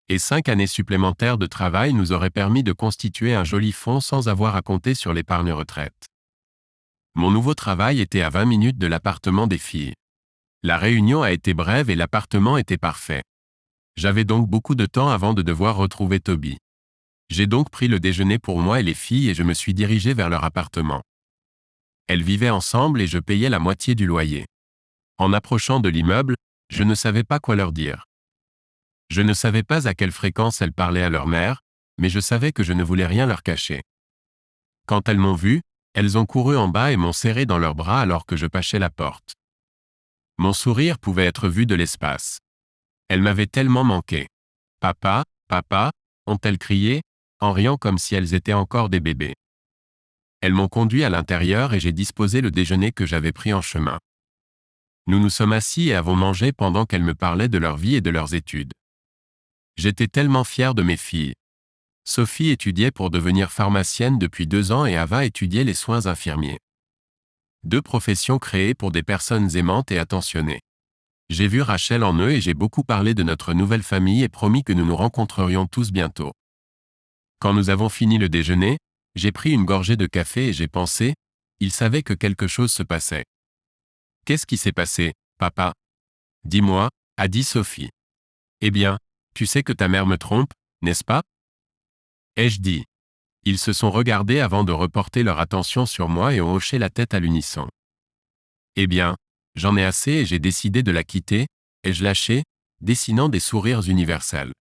Et 5 années supplémentaires de travail nous auraient permis de constituer un joli fonds sans avoir à compter sur l'épargne retraite. Mon nouveau travail était à 20 minutes de l'appartement des filles. La réunion a été brève et l'appartement était parfait. J'avais donc beaucoup de temps avant de devoir retrouver Toby. J'ai donc pris le déjeuner pour moi et les filles et je me suis dirigé vers leur appartement. Elles vivaient ensemble et je payais la moitié du loyer. En approchant de l'immeuble, je ne savais pas quoi leur dire. Je ne savais pas à quelle fréquence elles parlaient à leur mère, mais je savais que je ne voulais rien leur cacher. Quand elles m'ont vu, elles ont couru en bas et m'ont serré dans leurs bras alors que je pâchais la porte. Mon sourire pouvait être vu de l'espace. Elles m'avaient tellement manqué. « Papa, papa » ont-elles crié, en riant comme si elles étaient encore des bébés. Elles m'ont conduit à l'intérieur et j'ai disposé le déjeuner que j'avais pris en chemin. Nous nous sommes assis et avons mangé pendant qu'elles me parlaient de leur vie et de leurs études. J'étais tellement fier de mes filles. Sophie étudiait pour devenir pharmacienne depuis 2 ans et Ava étudiait les soins infirmiers. 2 professions créées pour des personnes aimantes et attentionnées. J'ai vu Rachel en eux et j'ai beaucoup parlé de notre nouvelle famille et promis que nous nous rencontrerions tous bientôt. Quand nous avons fini le déjeuner, j'ai pris une gorgée de café et j'ai pensé, il savait que quelque chose se passait. « Qu'est-ce qui s'est passé, papa ?»« Dis-moi, » a dit Sophie. « Eh bien, tu sais que ta mère me trompe, n'est-ce pas ?» ai-je dit. Ils se sont regardés avant de reporter leur attention sur moi et ont hoché la tête à l'unisson. « Eh bien, j'en ai assez et j'ai décidé de la quitter, ai-je lâché, dessinant des sourires universels.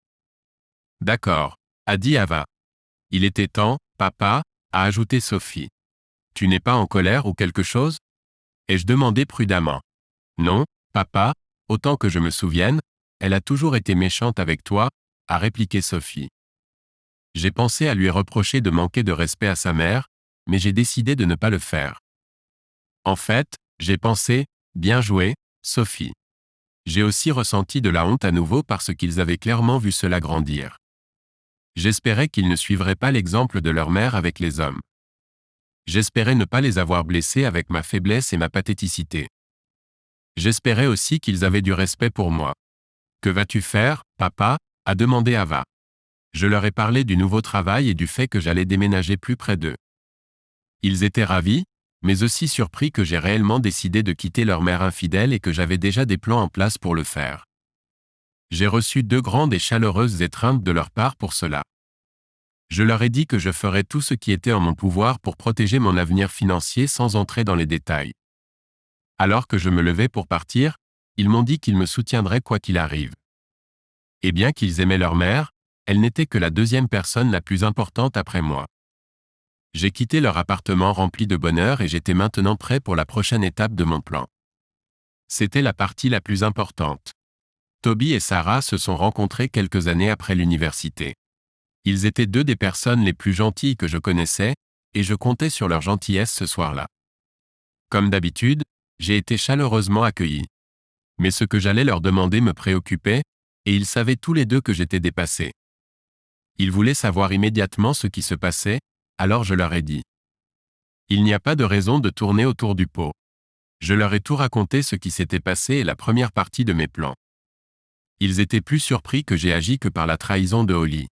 « D'accord, » a dit Ava. « Il était temps, papa, » a ajouté Sophie. « Tu n'es pas en colère ou quelque chose ?» ai-je demandé prudemment. « Non, papa, autant que je me souvienne, elle a toujours été méchante avec toi, » a répliqué Sophie. J'ai pensé à lui reprocher de manquer de respect à sa mère, mais j'ai décidé de ne pas le faire. En fait, j'ai pensé, bien joué, Sophie. J'ai aussi ressenti de la honte à nouveau parce qu'ils avaient clairement vu cela grandir. J'espérais qu'ils ne suivraient pas l'exemple de leur mère avec les hommes. J'espérais ne pas les avoir blessés avec ma faiblesse et ma pathéticité. J'espérais aussi qu'ils avaient du respect pour moi. « Que vas-tu faire, papa ?» a demandé Ava. Je leur ai parlé du nouveau travail et du fait que j'allais déménager plus près d'eux. Ils étaient ravis, mais aussi surpris que j'ai réellement décidé de quitter leur mère infidèle et que j'avais déjà des plans en place pour le faire. J'ai reçu 2 grandes et chaleureuses étreintes de leur part pour cela. Je leur ai dit que je ferais tout ce qui était en mon pouvoir pour protéger mon avenir financier sans entrer dans les détails. Alors que je me levais pour partir, ils m'ont dit qu'ils me soutiendraient quoi qu'il arrive. Et bien qu'ils aimaient leur mère, elle n'était que la 2e personne la plus importante après moi. J'ai quitté leur appartement rempli de bonheur et j'étais maintenant prêt pour la prochaine étape de mon plan. C'était la partie la plus importante. Toby et Sarah se sont rencontrés quelques années après l'université. Ils étaient 2 des personnes les plus gentilles que je connaissais, et je comptais sur leur gentillesse ce soir-là. Comme d'habitude, j'ai été chaleureusement accueilli. Mais ce que j'allais leur demander me préoccupait, et ils savaient tous les 2 que j'étais dépassé. Ils voulaient savoir immédiatement ce qui se passait, alors je leur ai dit. Il n'y a pas de raison de tourner autour du pot. Je leur ai tout raconté ce qui s'était passé et la première partie de mes plans. Ils étaient plus surpris que j'ai agi que par la trahison de Holly.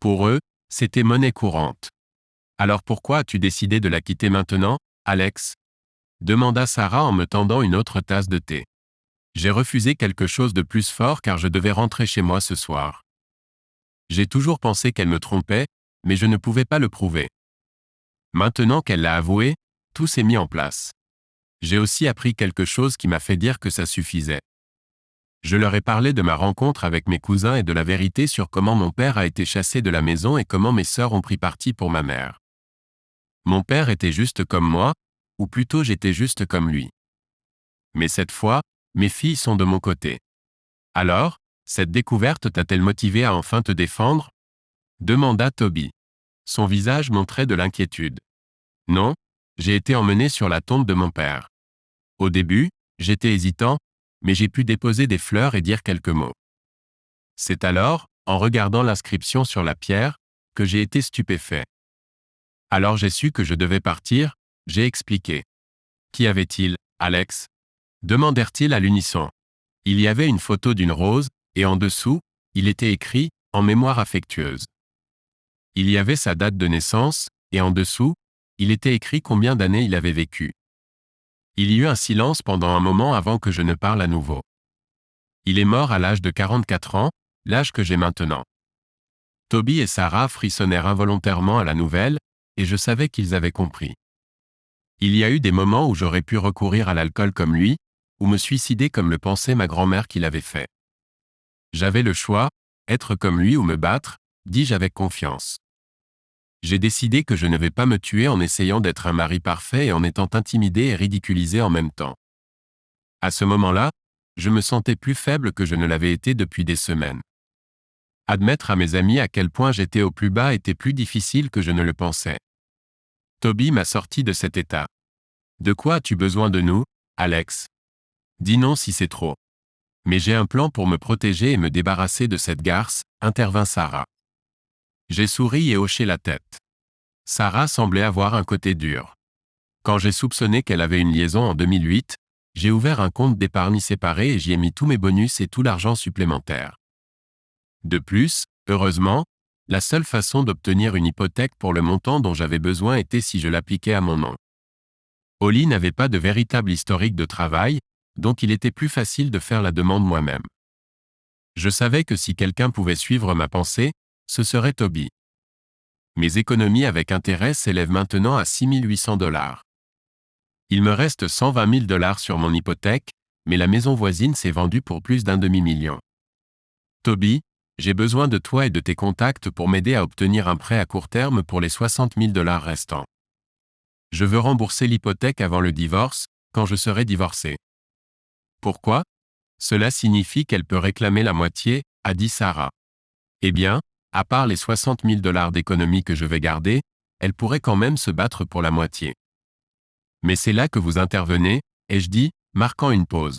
Pour eux, C'était monnaie courante. Alors pourquoi as-tu décidé de la quitter maintenant, Alex? Demanda Sarah en me tendant une autre tasse de thé. J'ai refusé quelque chose de plus fort car je devais rentrer chez moi ce soir. J'ai toujours pensé qu'elle me trompait, mais je ne pouvais pas le prouver. Maintenant qu'elle l'a avoué, tout s'est mis en place. J'ai aussi appris quelque chose qui m'a fait dire que ça suffisait. Je leur ai parlé de ma rencontre avec mes cousins et de la vérité sur comment mon père a été chassé de la maison et comment mes sœurs ont pris parti pour ma mère. Mon père était juste comme moi, ou plutôt j'étais juste comme lui. Mais cette fois, mes filles sont de mon côté. Alors, cette découverte t'a-t-elle motivé à enfin te défendre? Demanda Toby. Son visage montrait de l'inquiétude. Non, j'ai été emmené sur la tombe de mon père. Au début, j'étais hésitant, mais j'ai pu déposer des fleurs et dire quelques mots. C'est alors, en regardant l'inscription sur la pierre, que j'ai été stupéfait. Alors j'ai su que je devais partir, j'ai expliqué. Qu'y avait-il, Alex? Demandèrent-ils à l'unisson. Il y avait une photo d'une rose, et en dessous, il était écrit « En mémoire affectueuse ». Il y avait sa date de naissance, et en dessous, il était écrit combien d'années il avait vécu. Il y eut un silence pendant un moment avant que je ne parle à nouveau. Il est mort à l'âge de 44 ans, l'âge que j'ai maintenant. Toby et Sarah frissonnèrent involontairement à la nouvelle, et je savais qu'ils avaient compris. Il y a eu des moments où j'aurais pu recourir à l'alcool comme lui, ou me suicider comme le pensait ma grand-mère qu'il avait fait. J'avais le choix, être comme lui ou me battre, dis-je avec confiance. J'ai décidé que je ne vais pas me tuer en essayant d'être un mari parfait et en étant intimidé et ridiculisé en même temps. À ce moment-là, je me sentais plus faible que je ne l'avais été depuis des semaines. Admettre à mes amis à quel point j'étais au plus bas était plus difficile que je ne le pensais. Toby m'a sorti de cet état. De quoi as-tu besoin de nous, Alex? Dis non si c'est trop. Mais j'ai un plan pour me protéger et me débarrasser de cette garce, intervint Sarah. J'ai souri et hoché la tête. Sarah semblait avoir un côté dur. Quand j'ai soupçonné qu'elle avait une liaison en 2008, j'ai ouvert un compte d'épargne séparé et j'y ai mis tous mes bonus et tout l'argent supplémentaire. De plus, heureusement, la seule façon d'obtenir une hypothèque pour le montant dont j'avais besoin était si je l'appliquais à mon nom. Holly n'avait pas de véritable historique de travail, donc il était plus facile de faire la demande moi-même. Je savais que si quelqu'un pouvait suivre ma pensée, ce serait Toby. Mes économies avec intérêt s'élèvent maintenant à 6 800 $. Il me reste 120 000 $ sur mon hypothèque, mais la maison voisine s'est vendue pour plus d'un demi-million. Toby, j'ai besoin de toi et de tes contacts pour m'aider à obtenir un prêt à court terme pour les 60 000 $ restants. Je veux rembourser l'hypothèque avant le divorce, quand je serai divorcé. Pourquoi? Cela signifie qu'elle peut réclamer la moitié, a dit Sarah. Eh bien, à part les 60 000 $ d'économie que je vais garder, elle pourrait quand même se battre pour la moitié. Mais c'est là que vous intervenez, ai-je dit, marquant une pause.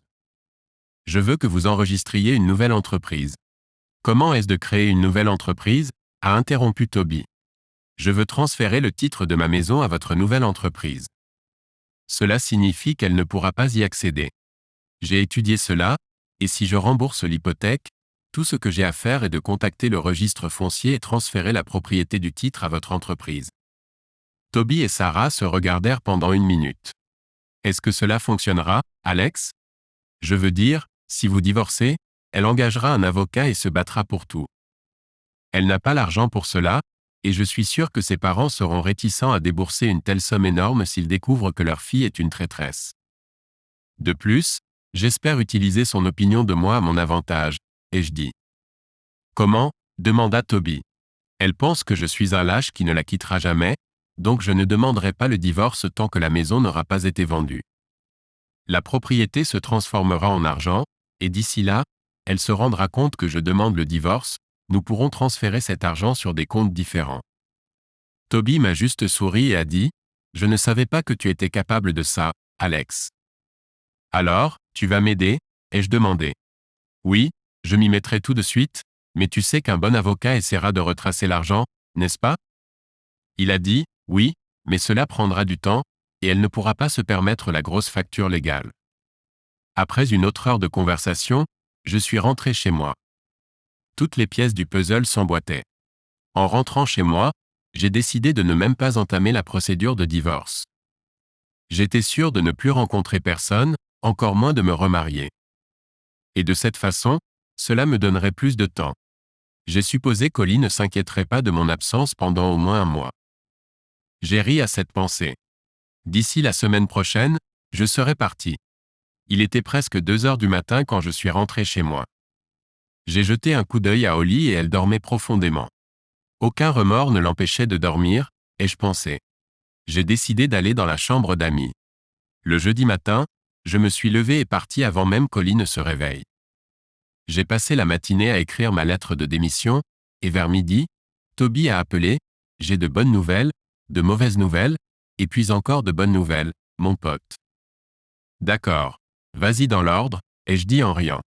Je veux que vous enregistriez une nouvelle entreprise. Comment est-ce de créer une nouvelle entreprise? A interrompu Toby. Je veux transférer le titre de ma maison à votre nouvelle entreprise. Cela signifie qu'elle ne pourra pas y accéder. J'ai étudié cela, et si je rembourse l'hypothèque, tout ce que j'ai à faire est de contacter le registre foncier et transférer la propriété du titre à votre entreprise. Toby et Sarah se regardèrent pendant une minute. Est-ce que cela fonctionnera, Alex? Je veux dire, si vous divorcez, elle engagera un avocat et se battra pour tout. Elle n'a pas l'argent pour cela, et je suis sûr que ses parents seront réticents à débourser une telle somme énorme s'ils découvrent que leur fille est une traîtresse. De plus, j'espère utiliser son opinion de moi à mon avantage, ai-je dit. Comment? Demanda Toby. Elle pense que je suis un lâche qui ne la quittera jamais, donc je ne demanderai pas le divorce tant que la maison n'aura pas été vendue. La propriété se transformera en argent, et d'ici là, elle se rendra compte que je demande le divorce, nous pourrons transférer cet argent sur des comptes différents. Toby m'a juste souri et a dit, « Je ne savais pas que tu étais capable de ça, Alex. » Alors, tu vas m'aider? Ai-je demandé. Oui, je m'y mettrai tout de suite, mais tu sais qu'un bon avocat essaiera de retracer l'argent, n'est-ce pas? Il a dit, oui, mais cela prendra du temps, et elle ne pourra pas se permettre la grosse facture légale. Après une autre heure de conversation, je suis rentré chez moi. Toutes les pièces du puzzle s'emboîtaient. En rentrant chez moi, j'ai décidé de ne même pas entamer la procédure de divorce. J'étais sûr de ne plus rencontrer personne, encore moins de me remarier. Et de cette façon, cela me donnerait plus de temps. J'ai supposé qu'Oli ne s'inquiéterait pas de mon absence pendant au moins un mois. J'ai ri à cette pensée. D'ici la semaine prochaine, je serai parti. Il était presque 2 heures du matin quand je suis rentré chez moi. J'ai jeté un coup d'œil à Oli et elle dormait profondément. Aucun remords ne l'empêchait de dormir, ai-je pensé. J'ai décidé d'aller dans la chambre d'amis. Le jeudi matin, je me suis levé et parti avant même qu'Oli ne se réveille. J'ai passé la matinée à écrire ma lettre de démission, et vers midi, Toby a appelé, j'ai de bonnes nouvelles, de mauvaises nouvelles, et puis encore de bonnes nouvelles, mon pote. D'accord. Vas-y dans l'ordre, ai-je dit en riant.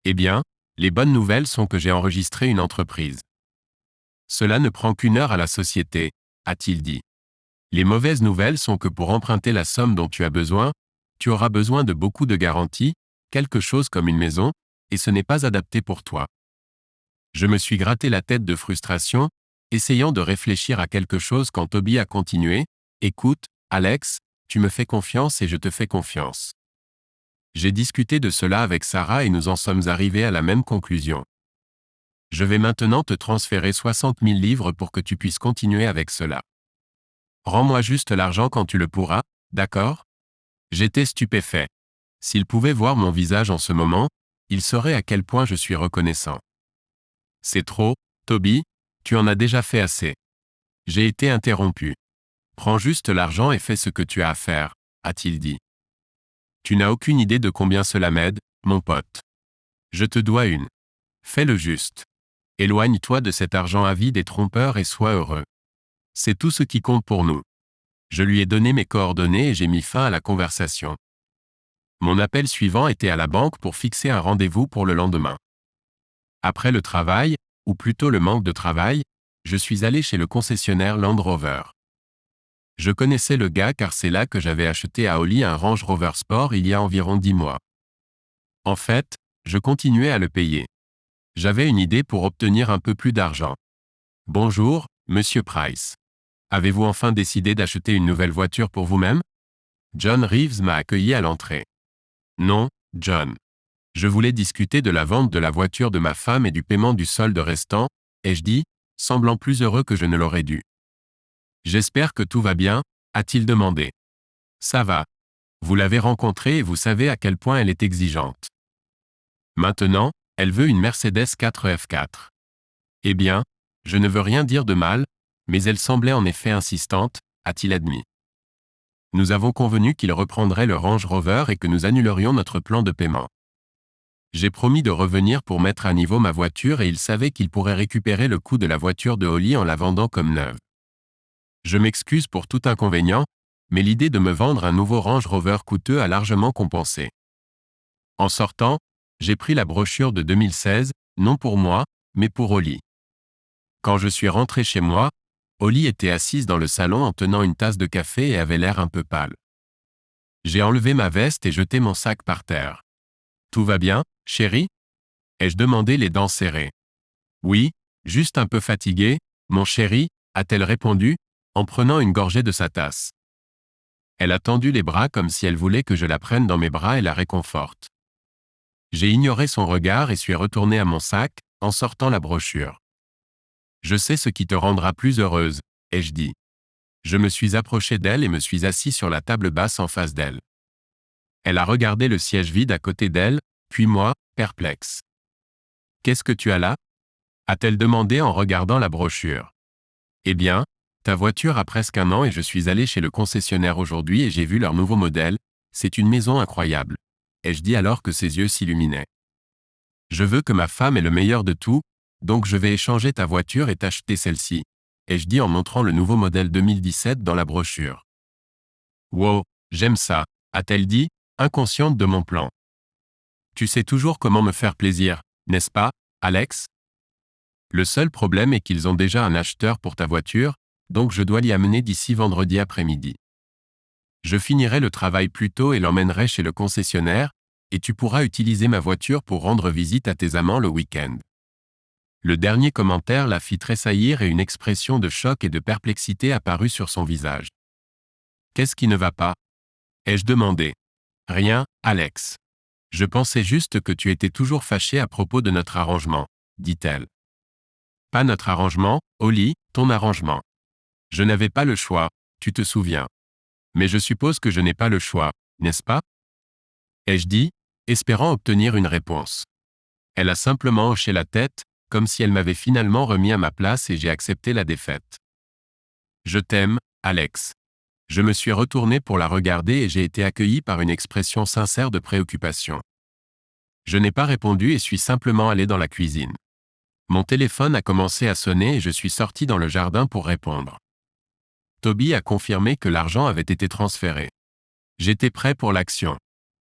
Eh bien, les bonnes nouvelles sont que j'ai enregistré une entreprise. Cela ne prend qu'1 heure à la société, a-t-il dit. Les mauvaises nouvelles sont que pour emprunter la somme dont tu as besoin, tu auras besoin de beaucoup de garanties, quelque chose comme une maison, et ce n'est pas adapté pour toi. Je me suis gratté la tête de frustration, essayant de réfléchir à quelque chose quand Toby a continué. Écoute, Alex, tu me fais confiance et je te fais confiance. J'ai discuté de cela avec Sarah et nous en sommes arrivés à la même conclusion. Je vais maintenant te transférer 60 000 livres pour que tu puisses continuer avec cela. Rends-moi juste l'argent quand tu le pourras, d'accord? J'étais stupéfait. S'il pouvait voir mon visage en ce moment, il saurait à quel point je suis reconnaissant. C'est trop, Toby, tu en as déjà fait assez. J'ai été interrompu. Prends juste l'argent et fais ce que tu as à faire, a-t-il dit. Tu n'as aucune idée de combien cela m'aide, mon pote. Je te dois une. Fais le juste. Éloigne-toi de cet argent avide et trompeur et sois heureux. C'est tout ce qui compte pour nous. Je lui ai donné mes coordonnées et j'ai mis fin à la conversation. Mon appel suivant était à la banque pour fixer un rendez-vous pour le lendemain. Après le travail, ou plutôt le manque de travail, je suis allé chez le concessionnaire Land Rover. Je connaissais le gars car c'est là que j'avais acheté à Oli un Range Rover Sport il y a environ 10 mois. En fait, je continuais à le payer. J'avais une idée pour obtenir un peu plus d'argent. Bonjour, Monsieur Price. Avez-vous enfin décidé d'acheter une nouvelle voiture pour vous-même? John Reeves m'a accueilli à l'entrée. Non, John. Je voulais discuter de la vente de la voiture de ma femme et du paiement du solde restant, ai-je dit, semblant plus heureux que je ne l'aurais dû. J'espère que tout va bien, a-t-il demandé. Ça va. Vous l'avez rencontrée et vous savez à quel point elle est exigeante. Maintenant, elle veut une Mercedes 4F4. Eh bien, je ne veux rien dire de mal, mais elle semblait en effet insistante, a-t-il admis. Nous avons convenu qu'il reprendrait le Range Rover et que nous annulerions notre plan de paiement. J'ai promis de revenir pour mettre à niveau ma voiture et il savait qu'il pourrait récupérer le coût de la voiture de Oli en la vendant comme neuve. Je m'excuse pour tout inconvénient, mais l'idée de me vendre un nouveau Range Rover coûteux a largement compensé. En sortant, j'ai pris la brochure de 2016, non pour moi, mais pour Oli. Quand je suis rentré chez moi, Oli était assise dans le salon en tenant une tasse de café et avait l'air un peu pâle. J'ai enlevé ma veste et jeté mon sac par terre. Tout va bien, chérie? Ai-je demandé les dents serrées. Oui, juste un peu fatiguée, mon chéri, a-t-elle répondu, en prenant une gorgée de sa tasse. Elle a tendu les bras comme si elle voulait que je la prenne dans mes bras et la réconforte. J'ai ignoré son regard et suis retourné à mon sac, en sortant la brochure. Je sais ce qui te rendra plus heureuse, ai-je dit. Je me suis approché d'elle et me suis assis sur la table basse en face d'elle. Elle a regardé le siège vide à côté d'elle, puis moi, perplexe. Qu'est-ce que tu as là? A-t-elle demandé en regardant la brochure. Eh bien, ta voiture a presque 1 an et je suis allé chez le concessionnaire aujourd'hui et j'ai vu leur nouveau modèle, c'est une maison incroyable, ai-je dit alors que ses yeux s'illuminaient. Je veux que ma femme ait le meilleur de tout, donc je vais échanger ta voiture et t'acheter celle-ci, ai-je dit en montrant le nouveau modèle 2017 dans la brochure. Wow, j'aime ça, a-t-elle dit, inconsciente de mon plan. Tu sais toujours comment me faire plaisir, n'est-ce pas, Alex? Le seul problème est qu'ils ont déjà un acheteur pour ta voiture, donc je dois l'y amener d'ici vendredi après-midi. Je finirai le travail plus tôt et l'emmènerai chez le concessionnaire, et tu pourras utiliser ma voiture pour rendre visite à tes amants le week-end. Le dernier commentaire la fit tressaillir et une expression de choc et de perplexité apparut sur son visage. Qu'est-ce qui ne va pas? Ai-je demandé. Rien, Alex. Je pensais juste que tu étais toujours fâché à propos de notre arrangement, dit-elle. Pas notre arrangement, Holly, ton arrangement. Je n'avais pas le choix, tu te souviens. Mais je suppose que je n'ai pas le choix, n'est-ce pas? Ai-je dit, espérant obtenir une réponse. Elle a simplement hoché la tête, comme si elle m'avait finalement remis à ma place et j'ai accepté la défaite. Je t'aime, Alex. Je me suis retourné pour la regarder et j'ai été accueilli par une expression sincère de préoccupation. Je n'ai pas répondu et suis simplement allé dans la cuisine. Mon téléphone a commencé à sonner et je suis sorti dans le jardin pour répondre. Toby a confirmé que l'argent avait été transféré. J'étais prêt pour l'action.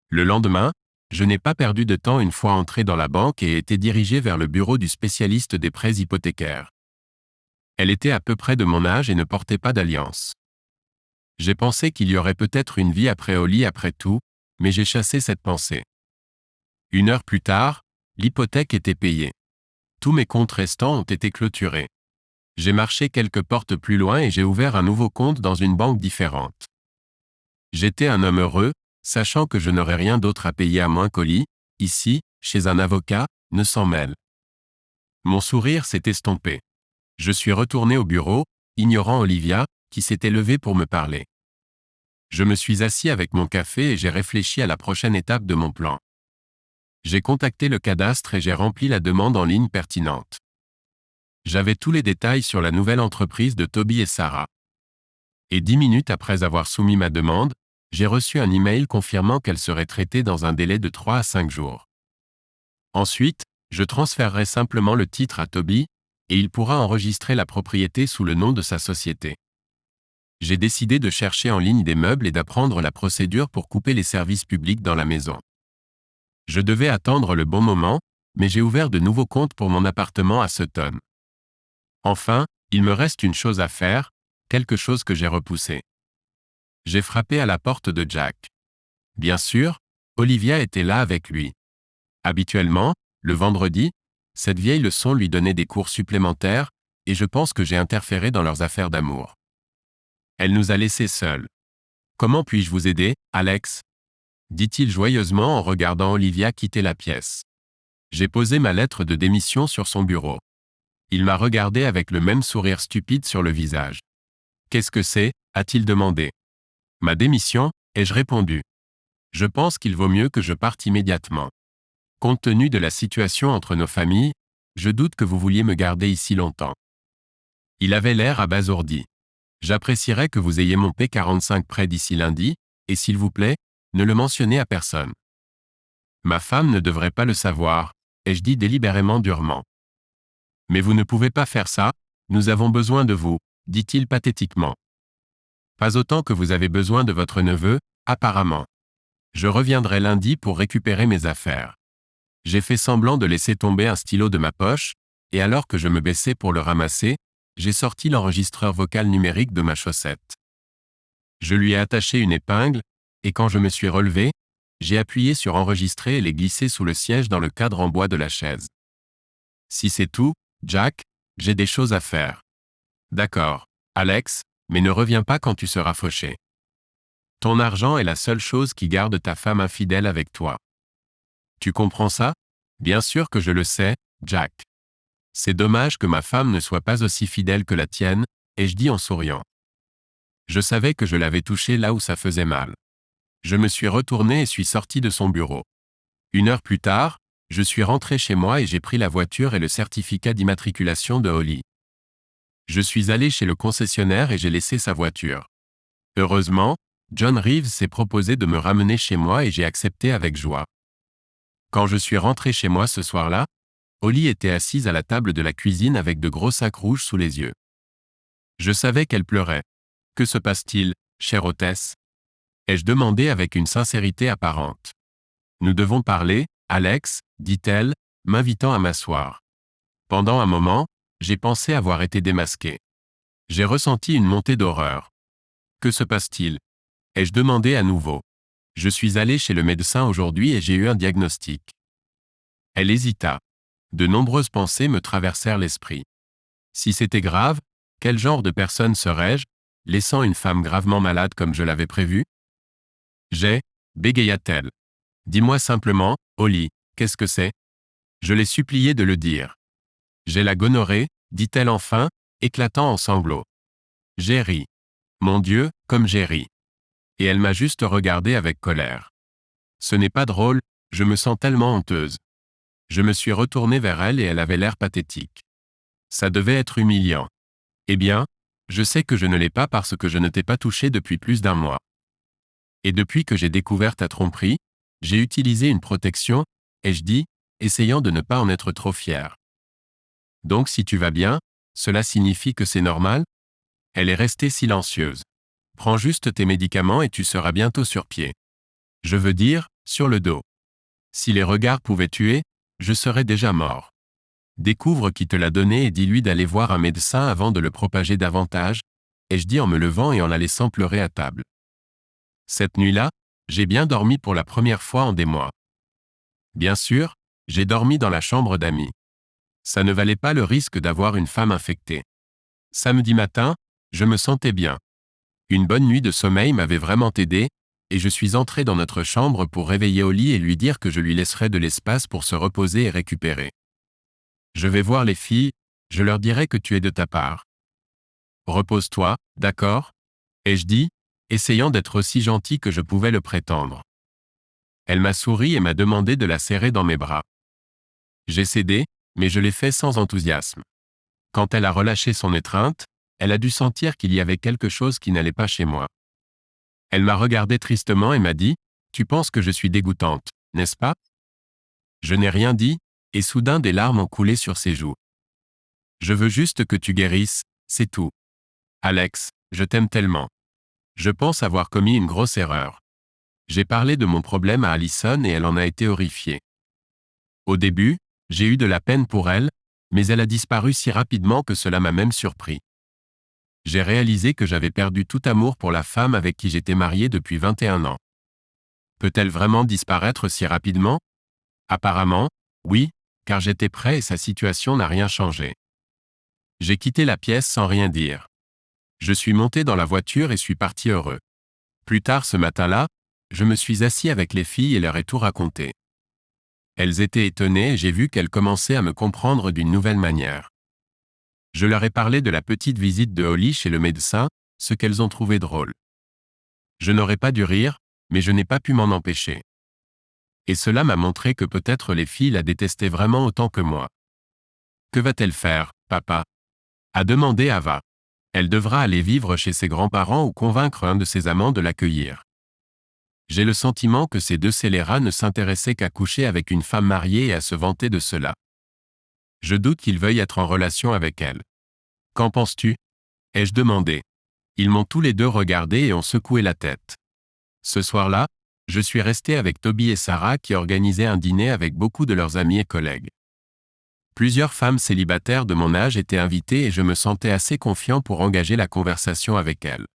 Le lendemain, je n'ai pas perdu de temps une fois entré dans la banque et été dirigé vers le bureau du spécialiste des prêts hypothécaires. Elle était à peu près de mon âge et ne portait pas d'alliance. J'ai pensé qu'il y aurait peut-être une vie après Holly après tout, mais j'ai chassé cette pensée. 1 heure plus tard, l'hypothèque était payée. Tous mes comptes restants ont été clôturés. J'ai marché quelques portes plus loin et j'ai ouvert un nouveau compte dans une banque différente. J'étais un homme heureux, sachant que je n'aurais rien d'autre à payer à moins qu'Holly, ici, chez un avocat, ne s'en mêle. Mon sourire s'est estompé. Je suis retourné au bureau, ignorant Olivia, qui s'était levée pour me parler. Je me suis assis avec mon café et j'ai réfléchi à la prochaine étape de mon plan. J'ai contacté le cadastre et j'ai rempli la demande en ligne pertinente. J'avais tous les détails sur la nouvelle entreprise de Toby et Sarah. Et 10 minutes après avoir soumis ma demande, j'ai reçu un email confirmant qu'elle serait traitée dans un délai de 3 à 5 jours. Ensuite, je transférerai simplement le titre à Toby, et il pourra enregistrer la propriété sous le nom de sa société. J'ai décidé de chercher en ligne des meubles et d'apprendre la procédure pour couper les services publics dans la maison. Je devais attendre le bon moment, mais j'ai ouvert de nouveaux comptes pour mon appartement à Sutton. Enfin, il me reste une chose à faire, quelque chose que j'ai repoussé. J'ai frappé à la porte de Jack. Bien sûr, Olivia était là avec lui. Habituellement, le vendredi, cette vieille leçon lui donnait des cours supplémentaires, et je pense que j'ai interféré dans leurs affaires d'amour. Elle nous a laissés seuls. Comment puis-je vous aider, Alex? Dit-il joyeusement en regardant Olivia quitter la pièce. J'ai posé ma lettre de démission sur son bureau. Il m'a regardé avec le même sourire stupide sur le visage. Qu'est-ce que c'est? A-t-il demandé. Ma démission, ai-je répondu. Je pense qu'il vaut mieux que je parte immédiatement. Compte tenu de la situation entre nos familles, je doute que vous vouliez me garder ici longtemps. Il avait l'air abasourdi. J'apprécierais que vous ayez mon P45 prêt d'ici lundi, et s'il vous plaît, ne le mentionnez à personne. Ma femme ne devrait pas le savoir, ai-je dit délibérément durement. Mais vous ne pouvez pas faire ça, nous avons besoin de vous, dit-il pathétiquement. Pas autant que vous avez besoin de votre neveu, apparemment. Je reviendrai lundi pour récupérer mes affaires. J'ai fait semblant de laisser tomber un stylo de ma poche, et alors que je me baissais pour le ramasser, j'ai sorti l'enregistreur vocal numérique de ma chaussette. Je lui ai attaché une épingle, et quand je me suis relevé, j'ai appuyé sur enregistrer et l'ai glissé sous le siège dans le cadre en bois de la chaise. Si c'est tout, Jack, j'ai des choses à faire. D'accord, Alex, mais ne reviens pas quand tu seras fauché. Ton argent est la seule chose qui garde ta femme infidèle avec toi. Tu comprends ça? Bien sûr que je le sais, Jack. C'est dommage que ma femme ne soit pas aussi fidèle que la tienne, ai-je dit en souriant. Je savais que je l'avais touchée là où ça faisait mal. Je me suis retourné et suis sorti de son bureau. 1 heure plus tard, je suis rentré chez moi et j'ai pris la voiture et le certificat d'immatriculation de Holly. Je suis allé chez le concessionnaire et j'ai laissé sa voiture. Heureusement, John Reeves s'est proposé de me ramener chez moi et j'ai accepté avec joie. Quand je suis rentré chez moi ce soir-là, Holly était assise à la table de la cuisine avec de gros sacs rouges sous les yeux. Je savais qu'elle pleurait. Que se passe-t-il, chère hôtesse? Ai-je demandé avec une sincérité apparente. Nous devons parler, Alex, dit-elle, m'invitant à m'asseoir. Pendant un moment, j'ai pensé avoir été démasqué. J'ai ressenti une montée d'horreur. Que se passe-t-il? Ai-je demandé à nouveau. Je suis allé chez le médecin aujourd'hui et j'ai eu un diagnostic. Elle hésita. De nombreuses pensées me traversèrent l'esprit. Si c'était grave, quel genre de personne serais-je, laissant une femme gravement malade comme je l'avais prévu? Bégaya-t-elle. Dis-moi simplement, Holly, qu'est-ce que c'est? Je l'ai supplié de le dire. J'ai la gonorrhée, dit-elle enfin, éclatant en sanglots. J'ai ri. Mon Dieu, comme j'ai ri. Et elle m'a juste regardé avec colère. Ce n'est pas drôle, je me sens tellement honteuse. Je me suis retourné vers elle et elle avait l'air pathétique. Ça devait être humiliant. Eh bien, je sais que je ne l'ai pas parce que je ne t'ai pas touché depuis plus d'1 mois. Et depuis que j'ai découvert ta tromperie, j'ai utilisé une protection, ai-je dit, essayant de ne pas en être trop fier. Donc si tu vas bien, cela signifie que c'est normal? Elle est restée silencieuse. Prends juste tes médicaments et tu seras bientôt sur pied. Je veux dire, sur le dos. Si les regards pouvaient tuer, je serais déjà mort. Découvre qui te l'a donné et dis-lui d'aller voir un médecin avant de le propager davantage, ai-je dit en me levant et en la laissant pleurer à table. Cette nuit-là, j'ai bien dormi pour la première fois en des mois. Bien sûr, j'ai dormi dans la chambre d'amis. Ça ne valait pas le risque d'avoir une femme infectée. Samedi matin, je me sentais bien. Une bonne nuit de sommeil m'avait vraiment aidé, et je suis entré dans notre chambre pour réveiller Holly et lui dire que je lui laisserais de l'espace pour se reposer et récupérer. Je vais voir les filles, je leur dirai que tu es de ta part. Repose-toi, d'accord? Ai-je dit, essayant d'être aussi gentil que je pouvais le prétendre. Elle m'a souri et m'a demandé de la serrer dans mes bras. J'ai cédé, mais je l'ai fait sans enthousiasme. Quand elle a relâché son étreinte, elle a dû sentir qu'il y avait quelque chose qui n'allait pas chez moi. Elle m'a regardé tristement et m'a dit, « Tu penses que je suis dégoûtante, n'est-ce pas ?» Je n'ai rien dit, et soudain des larmes ont coulé sur ses joues. « Je veux juste que tu guérisses, c'est tout. Alex, je t'aime tellement. Je pense avoir commis une grosse erreur. » J'ai parlé de mon problème à Allison et elle en a été horrifiée. Au début, j'ai eu de la peine pour elle, mais elle a disparu si rapidement que cela m'a même surpris. J'ai réalisé que j'avais perdu tout amour pour la femme avec qui j'étais marié depuis 21 ans. Peut-elle vraiment disparaître si rapidement? Apparemment, oui, car j'étais prêt et sa situation n'a rien changé. J'ai quitté la pièce sans rien dire. Je suis monté dans la voiture et suis parti heureux. Plus tard ce matin-là, je me suis assis avec les filles et leur ai tout raconté. Elles étaient étonnées et j'ai vu qu'elles commençaient à me comprendre d'une nouvelle manière. Je leur ai parlé de la petite visite de Holly chez le médecin, ce qu'elles ont trouvé drôle. Je n'aurais pas dû rire, mais je n'ai pas pu m'en empêcher. Et cela m'a montré que peut-être les filles la détestaient vraiment autant que moi. Que va-t-elle faire, papa? A demandé Ava. Elle devra aller vivre chez ses grands-parents ou convaincre un de ses amants de l'accueillir. J'ai le sentiment que ces 2 scélérats ne s'intéressaient qu'à coucher avec une femme mariée et à se vanter de cela. Je doute qu'ils veuillent être en relation avec elle. Qu'en penses-tu? Ai-je demandé. Ils m'ont tous les deux regardé et ont secoué la tête. Ce soir-là, je suis resté avec Toby et Sarah qui organisaient un dîner avec beaucoup de leurs amis et collègues. Plusieurs femmes célibataires de mon âge étaient invitées et je me sentais assez confiant pour engager la conversation avec elles.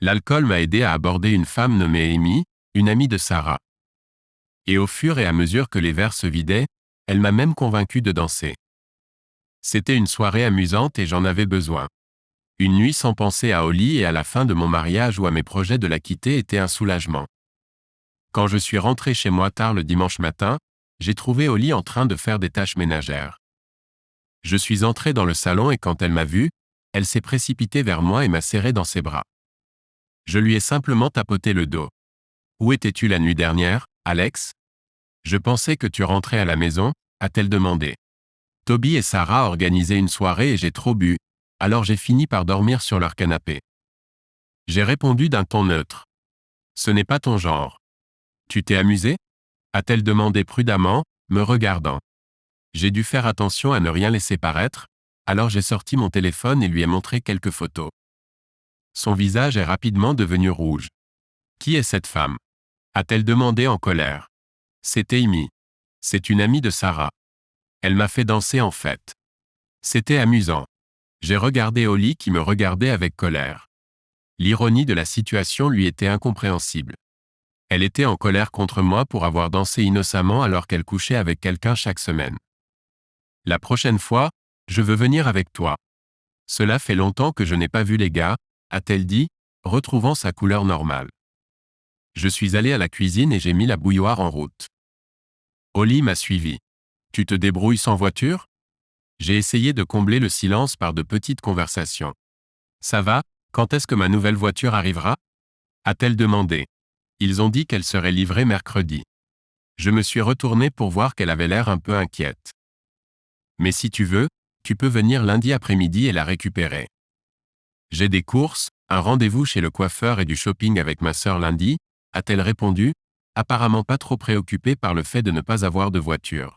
L'alcool m'a aidé à aborder une femme nommée Amy, une amie de Sarah. Et au fur et à mesure que les verres se vidaient, elle m'a même convaincu de danser. C'était une soirée amusante et j'en avais besoin. Une nuit sans penser à Holly et à la fin de mon mariage ou à mes projets de la quitter était un soulagement. Quand je suis rentré chez moi tard le dimanche matin, j'ai trouvé Holly en train de faire des tâches ménagères. Je suis entré dans le salon et quand elle m'a vu, elle s'est précipitée vers moi et m'a serré dans ses bras. Je lui ai simplement tapoté le dos. « Où étais-tu la nuit dernière, Alex? Je pensais que tu rentrais à la maison, a-t-elle demandé. Toby et Sarah organisaient une soirée et j'ai trop bu, alors j'ai fini par dormir sur leur canapé. J'ai répondu d'un ton neutre. Ce n'est pas ton genre. Tu t'es amusé? A-t-elle demandé prudemment, me regardant. J'ai dû faire attention à ne rien laisser paraître, alors j'ai sorti mon téléphone et lui ai montré quelques photos. Son visage est rapidement devenu rouge. Qui est cette femme? A-t-elle demandé en colère. C'est Amy. C'est une amie de Sarah. Elle m'a fait danser en fait. C'était amusant. J'ai regardé Holly qui me regardait avec colère. L'ironie de la situation lui était incompréhensible. Elle était en colère contre moi pour avoir dansé innocemment alors qu'elle couchait avec quelqu'un chaque semaine. La prochaine fois, je veux venir avec toi. Cela fait longtemps que je n'ai pas vu les gars, a-t-elle dit, retrouvant sa couleur normale. Je suis allé à la cuisine et j'ai mis la bouilloire en route. Holly m'a suivi. Tu te débrouilles sans voiture? J'ai essayé de combler le silence par de petites conversations. Ça va, quand est-ce que ma nouvelle voiture arrivera? A-t-elle demandé. Ils ont dit qu'elle serait livrée mercredi. Je me suis retourné pour voir qu'elle avait l'air un peu inquiète. Mais si tu veux, tu peux venir lundi après-midi et la récupérer. J'ai des courses, un rendez-vous chez le coiffeur et du shopping avec ma sœur lundi, a-t-elle répondu, apparemment pas trop préoccupée par le fait de ne pas avoir de voiture.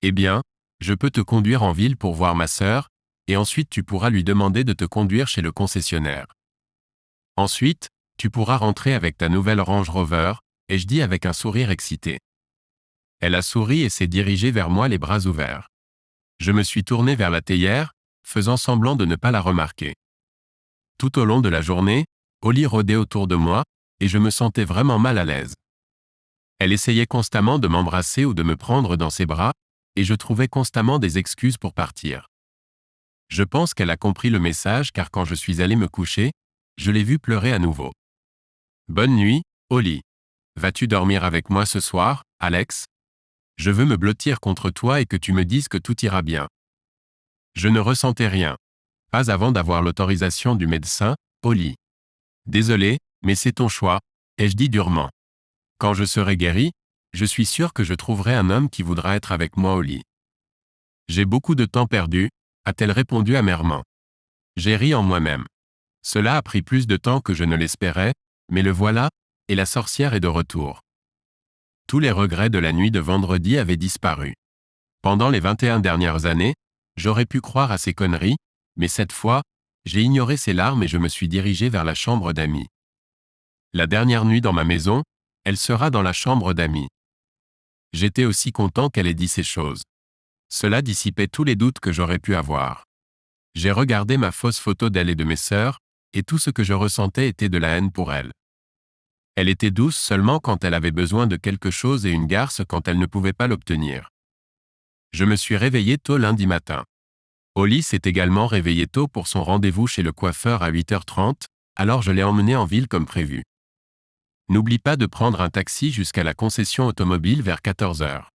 Eh bien, je peux te conduire en ville pour voir ma sœur, et ensuite tu pourras lui demander de te conduire chez le concessionnaire. Ensuite, tu pourras rentrer avec ta nouvelle Range Rover, ai-je dit avec un sourire excité. Elle a souri et s'est dirigée vers moi les bras ouverts. Je me suis tourné vers la théière, faisant semblant de ne pas la remarquer. Tout au long de la journée, Holly rôdait autour de moi, et je me sentais vraiment mal à l'aise. Elle essayait constamment de m'embrasser ou de me prendre dans ses bras, et je trouvais constamment des excuses pour partir. Je pense qu'elle a compris le message car quand je suis allé me coucher, je l'ai vue pleurer à nouveau. Bonne nuit, Holly. Vas-tu dormir avec moi ce soir, Alex? Je veux me blottir contre toi et que tu me dises que tout ira bien. Je ne ressentais rien. Pas avant d'avoir l'autorisation du médecin, Holly. Désolé, mais c'est ton choix, ai-je dit durement. Quand je serai guéri, je suis sûr que je trouverai un homme qui voudra être avec moi au lit. J'ai beaucoup de temps perdu, a-t-elle répondu amèrement. J'ai ri en moi-même. Cela a pris plus de temps que je ne l'espérais, mais le voilà, et la sorcière est de retour. Tous les regrets de la nuit de vendredi avaient disparu. Pendant les 21 dernières années, j'aurais pu croire à ces conneries, mais cette fois, j'ai ignoré ces larmes et je me suis dirigé vers la chambre d'Amy. La dernière nuit dans ma maison, elle sera dans la chambre d'Amy. J'étais aussi content qu'elle ait dit ces choses. Cela dissipait tous les doutes que j'aurais pu avoir. J'ai regardé ma fausse photo d'elle et de mes sœurs, et tout ce que je ressentais était de la haine pour elle. Elle était douce seulement quand elle avait besoin de quelque chose et une garce quand elle ne pouvait pas l'obtenir. Je me suis réveillé tôt lundi matin. Holly s'est également réveillée tôt pour son rendez-vous chez le coiffeur à 8h30, alors je l'ai emmenée en ville comme prévu. N'oublie pas de prendre un taxi jusqu'à la concession automobile vers 14h.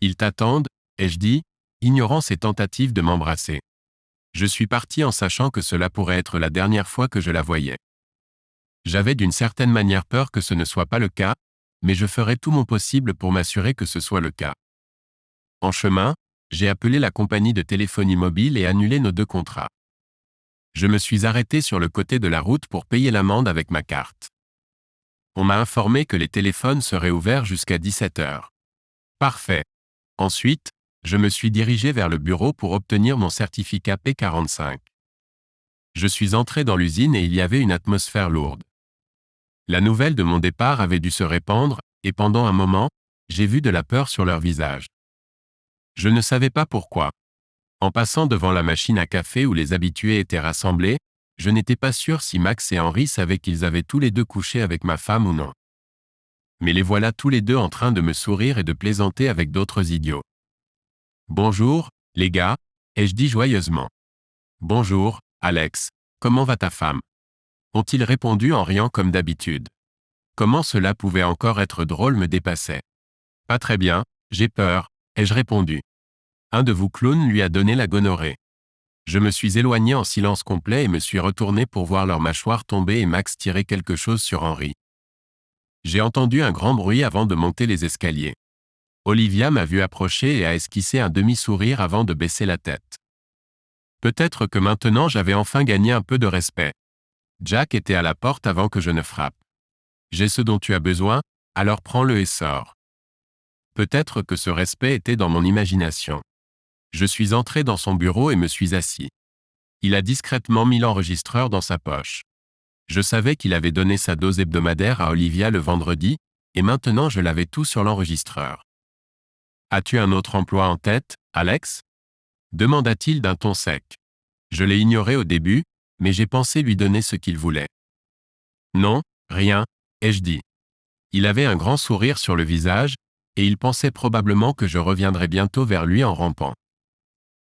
Ils t'attendent, ai-je dit, ignorant ses tentatives de m'embrasser. Je suis parti en sachant que cela pourrait être la dernière fois que je la voyais. J'avais d'une certaine manière peur que ce ne soit pas le cas, mais je ferai tout mon possible pour m'assurer que ce soit le cas. En chemin, j'ai appelé la compagnie de téléphonie mobile et annulé nos 2 contrats. Je me suis arrêté sur le côté de la route pour payer l'amende avec ma carte. On m'a informé que les téléphones seraient ouverts jusqu'à 17h. Parfait. Ensuite, je me suis dirigé vers le bureau pour obtenir mon certificat P45. Je suis entré dans l'usine et il y avait une atmosphère lourde. La nouvelle de mon départ avait dû se répandre, et pendant un moment, j'ai vu de la peur sur leur visage. Je ne savais pas pourquoi. En passant devant la machine à café où les habitués étaient rassemblés, je n'étais pas sûr si Max et Henry savaient qu'ils avaient tous les deux couché avec ma femme ou non. Mais les voilà tous les deux en train de me sourire et de plaisanter avec d'autres idiots. Bonjour, les gars, ai-je dit joyeusement. Bonjour, Alex, comment va ta femme? Ont-ils répondu en riant comme d'habitude. Comment cela pouvait encore être drôle me dépassait. Pas très bien, j'ai peur, ai-je répondu. Un de vous clowns lui a donné la gonorrhée. Je me suis éloigné en silence complet et me suis retourné pour voir leur mâchoire tomber et Max tirer quelque chose sur Henry. J'ai entendu un grand bruit avant de monter les escaliers. Olivia m'a vu approcher et a esquissé un demi-sourire avant de baisser la tête. Peut-être que maintenant j'avais enfin gagné un peu de respect. Jack était à la porte avant que je ne frappe. J'ai ce dont tu as besoin, alors prends-le et sors. Peut-être que ce respect était dans mon imagination. Je suis entré dans son bureau et me suis assis. Il a discrètement mis l'enregistreur dans sa poche. Je savais qu'il avait donné sa dose hebdomadaire à Olivia le vendredi, et maintenant je l'avais tout sur l'enregistreur. As-tu un autre emploi en tête, Alex? Demanda-t-il d'un ton sec. Je l'ai ignoré au début, mais j'ai pensé lui donner ce qu'il voulait. Non, rien, ai-je dit. Il avait un grand sourire sur le visage, et il pensait probablement que je reviendrais bientôt vers lui en rampant.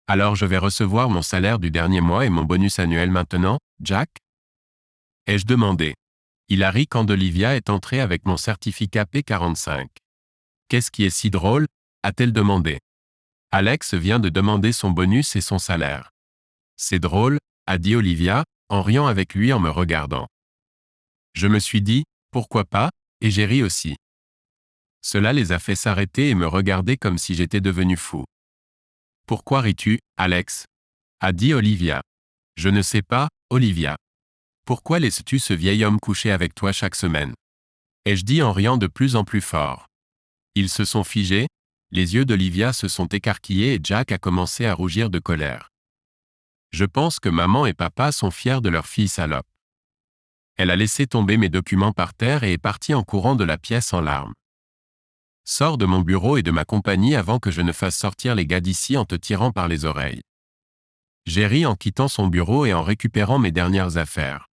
Alors je vais recevoir mon salaire du dernier mois et mon bonus annuel maintenant, Jack? Ai-je demandé. Il a ri quand Olivia est entrée avec mon certificat P45. Qu'est-ce qui est si drôle? A-t-elle demandé. Alex vient de demander son bonus et son salaire. C'est drôle, a dit Olivia, en riant avec lui en me regardant. Je me suis dit, pourquoi pas, et j'ai ri aussi. Cela les a fait s'arrêter et me regarder comme si j'étais devenu fou. Pourquoi ris-tu, Alex? A dit Olivia. Je ne sais pas, Olivia. Pourquoi laisses-tu ce vieil homme coucher avec toi chaque semaine? Ai-je dit en riant de plus en plus fort. Ils se sont figés, les yeux d'Olivia se sont écarquillés et Jack a commencé à rougir de colère. Je pense que maman et papa sont fiers de leur fille salope. Elle a laissé tomber mes documents par terre et est partie en courant de la pièce en larmes. Sors de mon bureau et de ma compagnie avant que je ne fasse sortir les gars d'ici en te tirant par les oreilles. J'ai ri en quittant son bureau et en récupérant mes dernières affaires.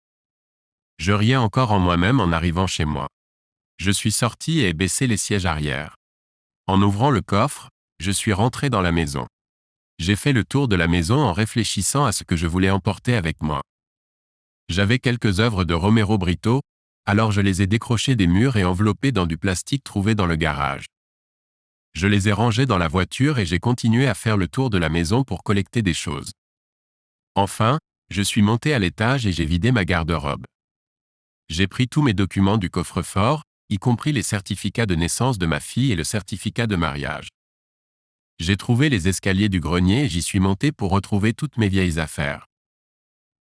Je riais encore en moi-même en arrivant chez moi. Je suis sorti et ai baissé les sièges arrière. En ouvrant le coffre, je suis rentré dans la maison. J'ai fait le tour de la maison en réfléchissant à ce que je voulais emporter avec moi. J'avais quelques œuvres de Romero Britto, alors je les ai décrochées des murs et enveloppées dans du plastique trouvé dans le garage. Je les ai rangées dans la voiture et j'ai continué à faire le tour de la maison pour collecter des choses. Enfin, je suis monté à l'étage et j'ai vidé ma garde-robe. J'ai pris tous mes documents du coffre-fort, y compris les certificats de naissance de ma fille et le certificat de mariage. J'ai trouvé les escaliers du grenier et j'y suis monté pour retrouver toutes mes vieilles affaires.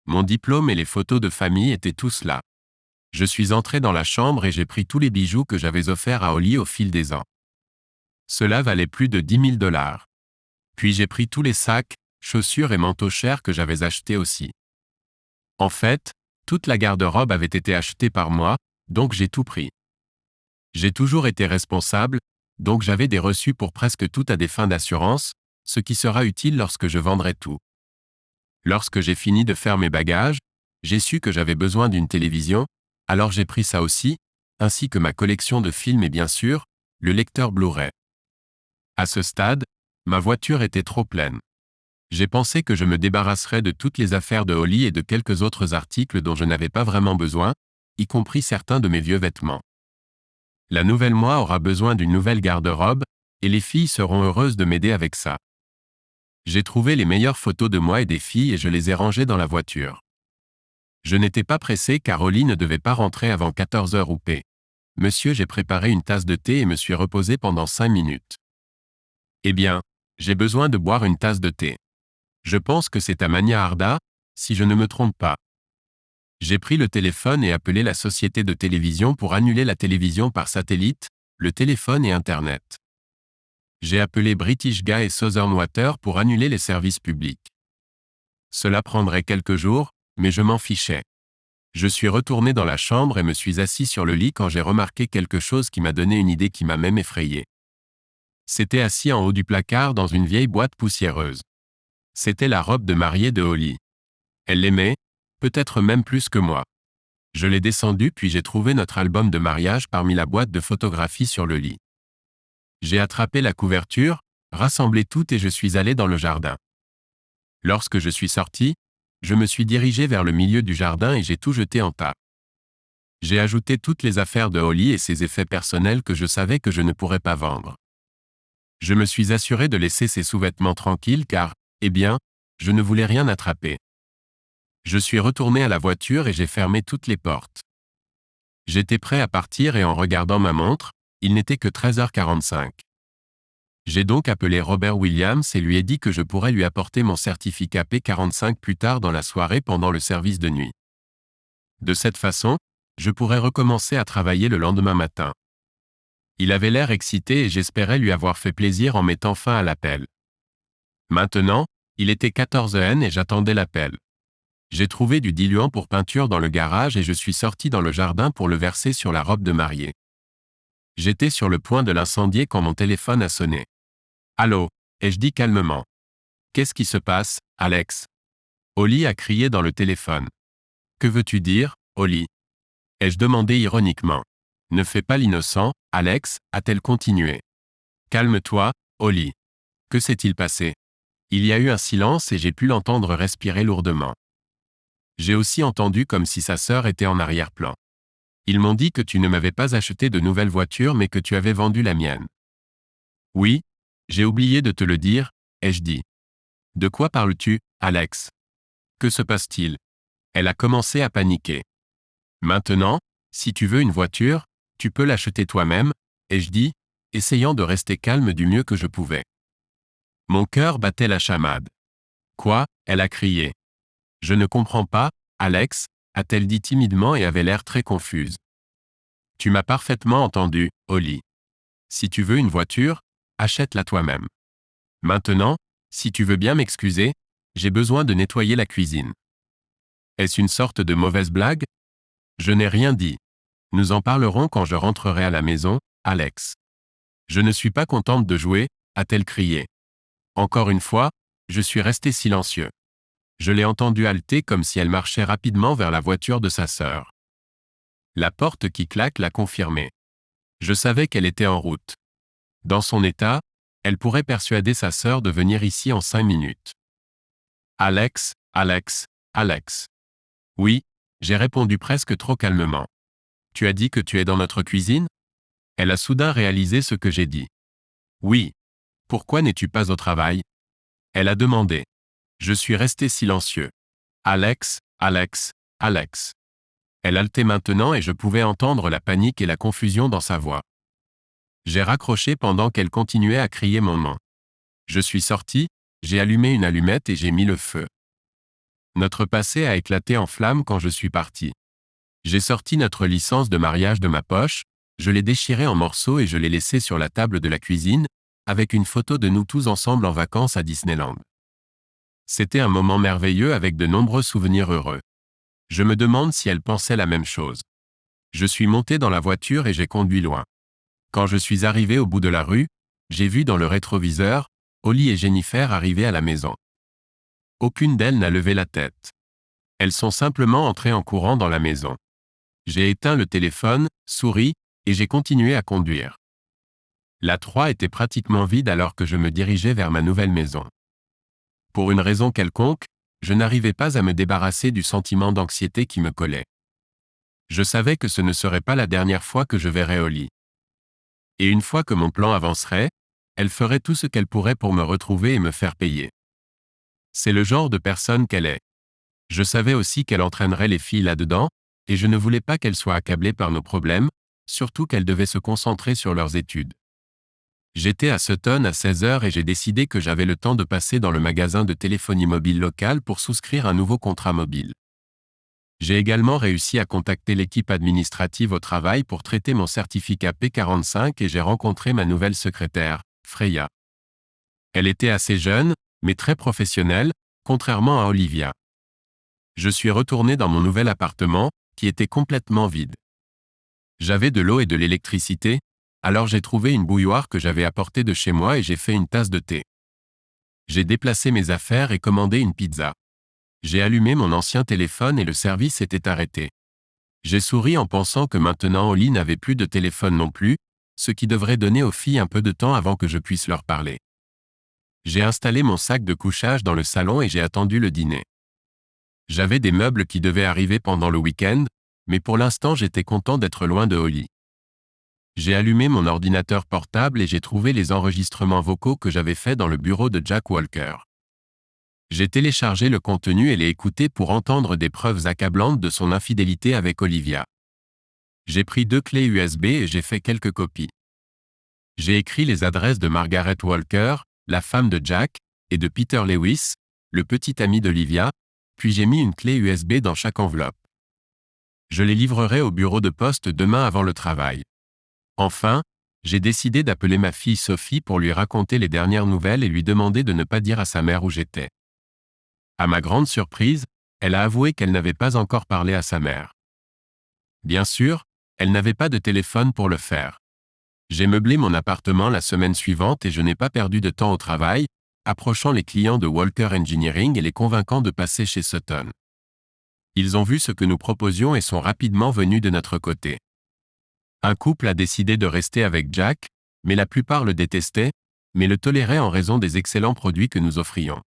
Mon diplôme et les photos de famille étaient tous là. Je suis entré dans la chambre et j'ai pris tous les bijoux que j'avais offerts à Holly au fil des ans. Cela valait plus de 10 000 $. Puis j'ai pris tous les sacs, chaussures et manteaux chers que j'avais achetés aussi. En fait, toute la garde-robe avait été achetée par moi, donc j'ai tout pris. J'ai toujours été responsable, donc j'avais des reçus pour presque tout à des fins d'assurance, ce qui sera utile lorsque je vendrai tout. Lorsque j'ai fini de faire mes bagages, j'ai su que j'avais besoin d'une télévision, alors j'ai pris ça aussi, ainsi que ma collection de films et bien sûr, le lecteur Blu-ray. À ce stade, ma voiture était trop pleine. J'ai pensé que je me débarrasserais de toutes les affaires de Holly et de quelques autres articles dont je n'avais pas vraiment besoin, y compris certains de mes vieux vêtements. La nouvelle moi aura besoin d'une nouvelle garde-robe, et les filles seront heureuses de m'aider avec ça. J'ai trouvé les meilleures photos de moi et des filles et je les ai rangées dans la voiture. Je n'étais pas pressé car Holly ne devait pas rentrer avant 14 heures ou p. Monsieur, j'ai préparé une tasse de thé et me suis reposé pendant 5 minutes. Eh bien, j'ai besoin de boire une tasse de thé. Je pense que c'est à Magna Arda, si je ne me trompe pas. J'ai pris le téléphone et appelé la société de télévision pour annuler la télévision par satellite, le téléphone et Internet. J'ai appelé British Gas et Southern Water pour annuler les services publics. Cela prendrait quelques jours, mais je m'en fichais. Je suis retourné dans la chambre et me suis assis sur le lit quand j'ai remarqué quelque chose qui m'a donné une idée qui m'a même effrayé. C'était assis en haut du placard dans une vieille boîte poussiéreuse. C'était la robe de mariée de Holly. Elle l'aimait, peut-être même plus que moi. Je l'ai descendue puis j'ai trouvé notre album de mariage parmi la boîte de photographies sur le lit. J'ai attrapé la couverture, rassemblé tout et je suis allé dans le jardin. Lorsque je suis sorti, je me suis dirigé vers le milieu du jardin et j'ai tout jeté en tas. J'ai ajouté toutes les affaires de Holly et ses effets personnels que je savais que je ne pourrais pas vendre. Je me suis assuré de laisser ses sous-vêtements tranquilles car, eh bien, je ne voulais rien attraper. Je suis retourné à la voiture et j'ai fermé toutes les portes. J'étais prêt à partir et en regardant ma montre, il n'était que 13h45. J'ai donc appelé Robert Williams et lui ai dit que je pourrais lui apporter mon certificat P45 plus tard dans la soirée pendant le service de nuit. De cette façon, je pourrais recommencer à travailler le lendemain matin. Il avait l'air excité et j'espérais lui avoir fait plaisir en mettant fin à l'appel. Maintenant, il était 14h et j'attendais l'appel. J'ai trouvé du diluant pour peinture dans le garage et je suis sorti dans le jardin pour le verser sur la robe de mariée. J'étais sur le point de l'incendier quand mon téléphone a sonné. « Allô » ai-je dit calmement. « Qu'est-ce qui se passe, Alex ?» Holly a crié dans le téléphone. « Que veux-tu dire, Holly » ai-je demandé ironiquement. « Ne fais pas l'innocent, Alex » a-t-elle continué. Calme-toi, Holly. Que s'est-il passé? Il y a eu un silence et j'ai pu l'entendre respirer lourdement. J'ai aussi entendu comme si sa sœur était en arrière-plan. Ils m'ont dit que tu ne m'avais pas acheté de nouvelle voiture mais que tu avais vendu la mienne. Oui, j'ai oublié de te le dire, ai-je dit. De quoi parles-tu, Alex? Que se passe-t-il? Elle a commencé à paniquer. Maintenant, si tu veux une voiture, tu peux l'acheter toi-même, ai-je dit, essayant de rester calme du mieux que je pouvais. Mon cœur battait la chamade. Quoi? Elle a crié. Je ne comprends pas, Alex, a-t-elle dit timidement et avait l'air très confuse. Tu m'as parfaitement entendu, Holly. Si tu veux une voiture, achète-la toi-même. Maintenant, si tu veux bien m'excuser, j'ai besoin de nettoyer la cuisine. Est-ce une sorte de mauvaise blague? Je n'ai rien dit. Nous en parlerons quand je rentrerai à la maison, Alex. Je ne suis pas contente de jouer, a-t-elle crié. Encore une fois, je suis resté silencieux. Je l'ai entendue haleter comme si elle marchait rapidement vers la voiture de sa sœur. La porte qui claque l'a confirmé. Je savais qu'elle était en route. Dans son état, elle pourrait persuader sa sœur de venir ici en 5 minutes. Alex, Alex, Alex. Oui, j'ai répondu presque trop calmement. Tu as dit que tu es dans notre cuisine? Elle a soudain réalisé ce que j'ai dit. Oui. Pourquoi n'es-tu pas au travail? Elle a demandé. Je suis resté silencieux. Alex, Alex, Alex. Elle haletait maintenant et je pouvais entendre la panique et la confusion dans sa voix. J'ai raccroché pendant qu'elle continuait à crier mon nom. Je suis sorti, j'ai allumé une allumette et j'ai mis le feu. Notre passé a éclaté en flammes quand je suis parti. J'ai sorti notre licence de mariage de ma poche, je l'ai déchirée en morceaux et je l'ai laissée sur la table de la cuisine, avec une photo de nous tous ensemble en vacances à Disneyland. C'était un moment merveilleux avec de nombreux souvenirs heureux. Je me demande si elle pensait la même chose. Je suis monté dans la voiture et j'ai conduit loin. Quand je suis arrivé au bout de la rue, j'ai vu dans le rétroviseur, Holly et Jennifer arriver à la maison. Aucune d'elles n'a levé la tête. Elles sont simplement entrées en courant dans la maison. J'ai éteint le téléphone, souri, et j'ai continué à conduire. La 3 était pratiquement vide alors que je me dirigeais vers ma nouvelle maison. Pour une raison quelconque, je n'arrivais pas à me débarrasser du sentiment d'anxiété qui me collait. Je savais que ce ne serait pas la dernière fois que je verrais Holly. Et une fois que mon plan avancerait, elle ferait tout ce qu'elle pourrait pour me retrouver et me faire payer. C'est le genre de personne qu'elle est. Je savais aussi qu'elle entraînerait les filles là-dedans, et je ne voulais pas qu'elles soient accablées par nos problèmes, surtout qu'elles devaient se concentrer sur leurs études. J'étais à Sutton à 16h et j'ai décidé que j'avais le temps de passer dans le magasin de téléphonie mobile local pour souscrire un nouveau contrat mobile. J'ai également réussi à contacter l'équipe administrative au travail pour traiter mon certificat P45 et j'ai rencontré ma nouvelle secrétaire, Freya. Elle était assez jeune, mais très professionnelle, contrairement à Olivia. Je suis retourné dans mon nouvel appartement, qui était complètement vide. J'avais de l'eau et de l'électricité, alors j'ai trouvé une bouilloire que j'avais apportée de chez moi et j'ai fait une tasse de thé. J'ai déplacé mes affaires et commandé une pizza. J'ai allumé mon ancien téléphone et le service était arrêté. J'ai souri en pensant que maintenant Holly n'avait plus de téléphone non plus, ce qui devrait donner aux filles un peu de temps avant que je puisse leur parler. J'ai installé mon sac de couchage dans le salon et j'ai attendu le dîner. J'avais des meubles qui devaient arriver pendant le week-end, mais pour l'instant j'étais content d'être loin de Holly. J'ai allumé mon ordinateur portable et j'ai trouvé les enregistrements vocaux que j'avais faits dans le bureau de Jack Walker. J'ai téléchargé le contenu et l'ai écouté pour entendre des preuves accablantes de son infidélité avec Olivia. J'ai pris 2 clés USB et j'ai fait quelques copies. J'ai écrit les adresses de Margaret Walker, la femme de Jack, et de Peter Lewis, le petit ami d'Olivia, puis j'ai mis une clé USB dans chaque enveloppe. Je les livrerai au bureau de poste demain avant le travail. Enfin, j'ai décidé d'appeler ma fille Sophie pour lui raconter les dernières nouvelles et lui demander de ne pas dire à sa mère où j'étais. À ma grande surprise, elle a avoué qu'elle n'avait pas encore parlé à sa mère. Bien sûr, elle n'avait pas de téléphone pour le faire. J'ai meublé mon appartement la semaine suivante et je n'ai pas perdu de temps au travail, approchant les clients de Walker Engineering et les convainquant de passer chez Sutton. Ils ont vu ce que nous proposions et sont rapidement venus de notre côté. Un couple a décidé de rester avec Jack, mais la plupart le détestaient, mais le toléraient en raison des excellents produits que nous offrions.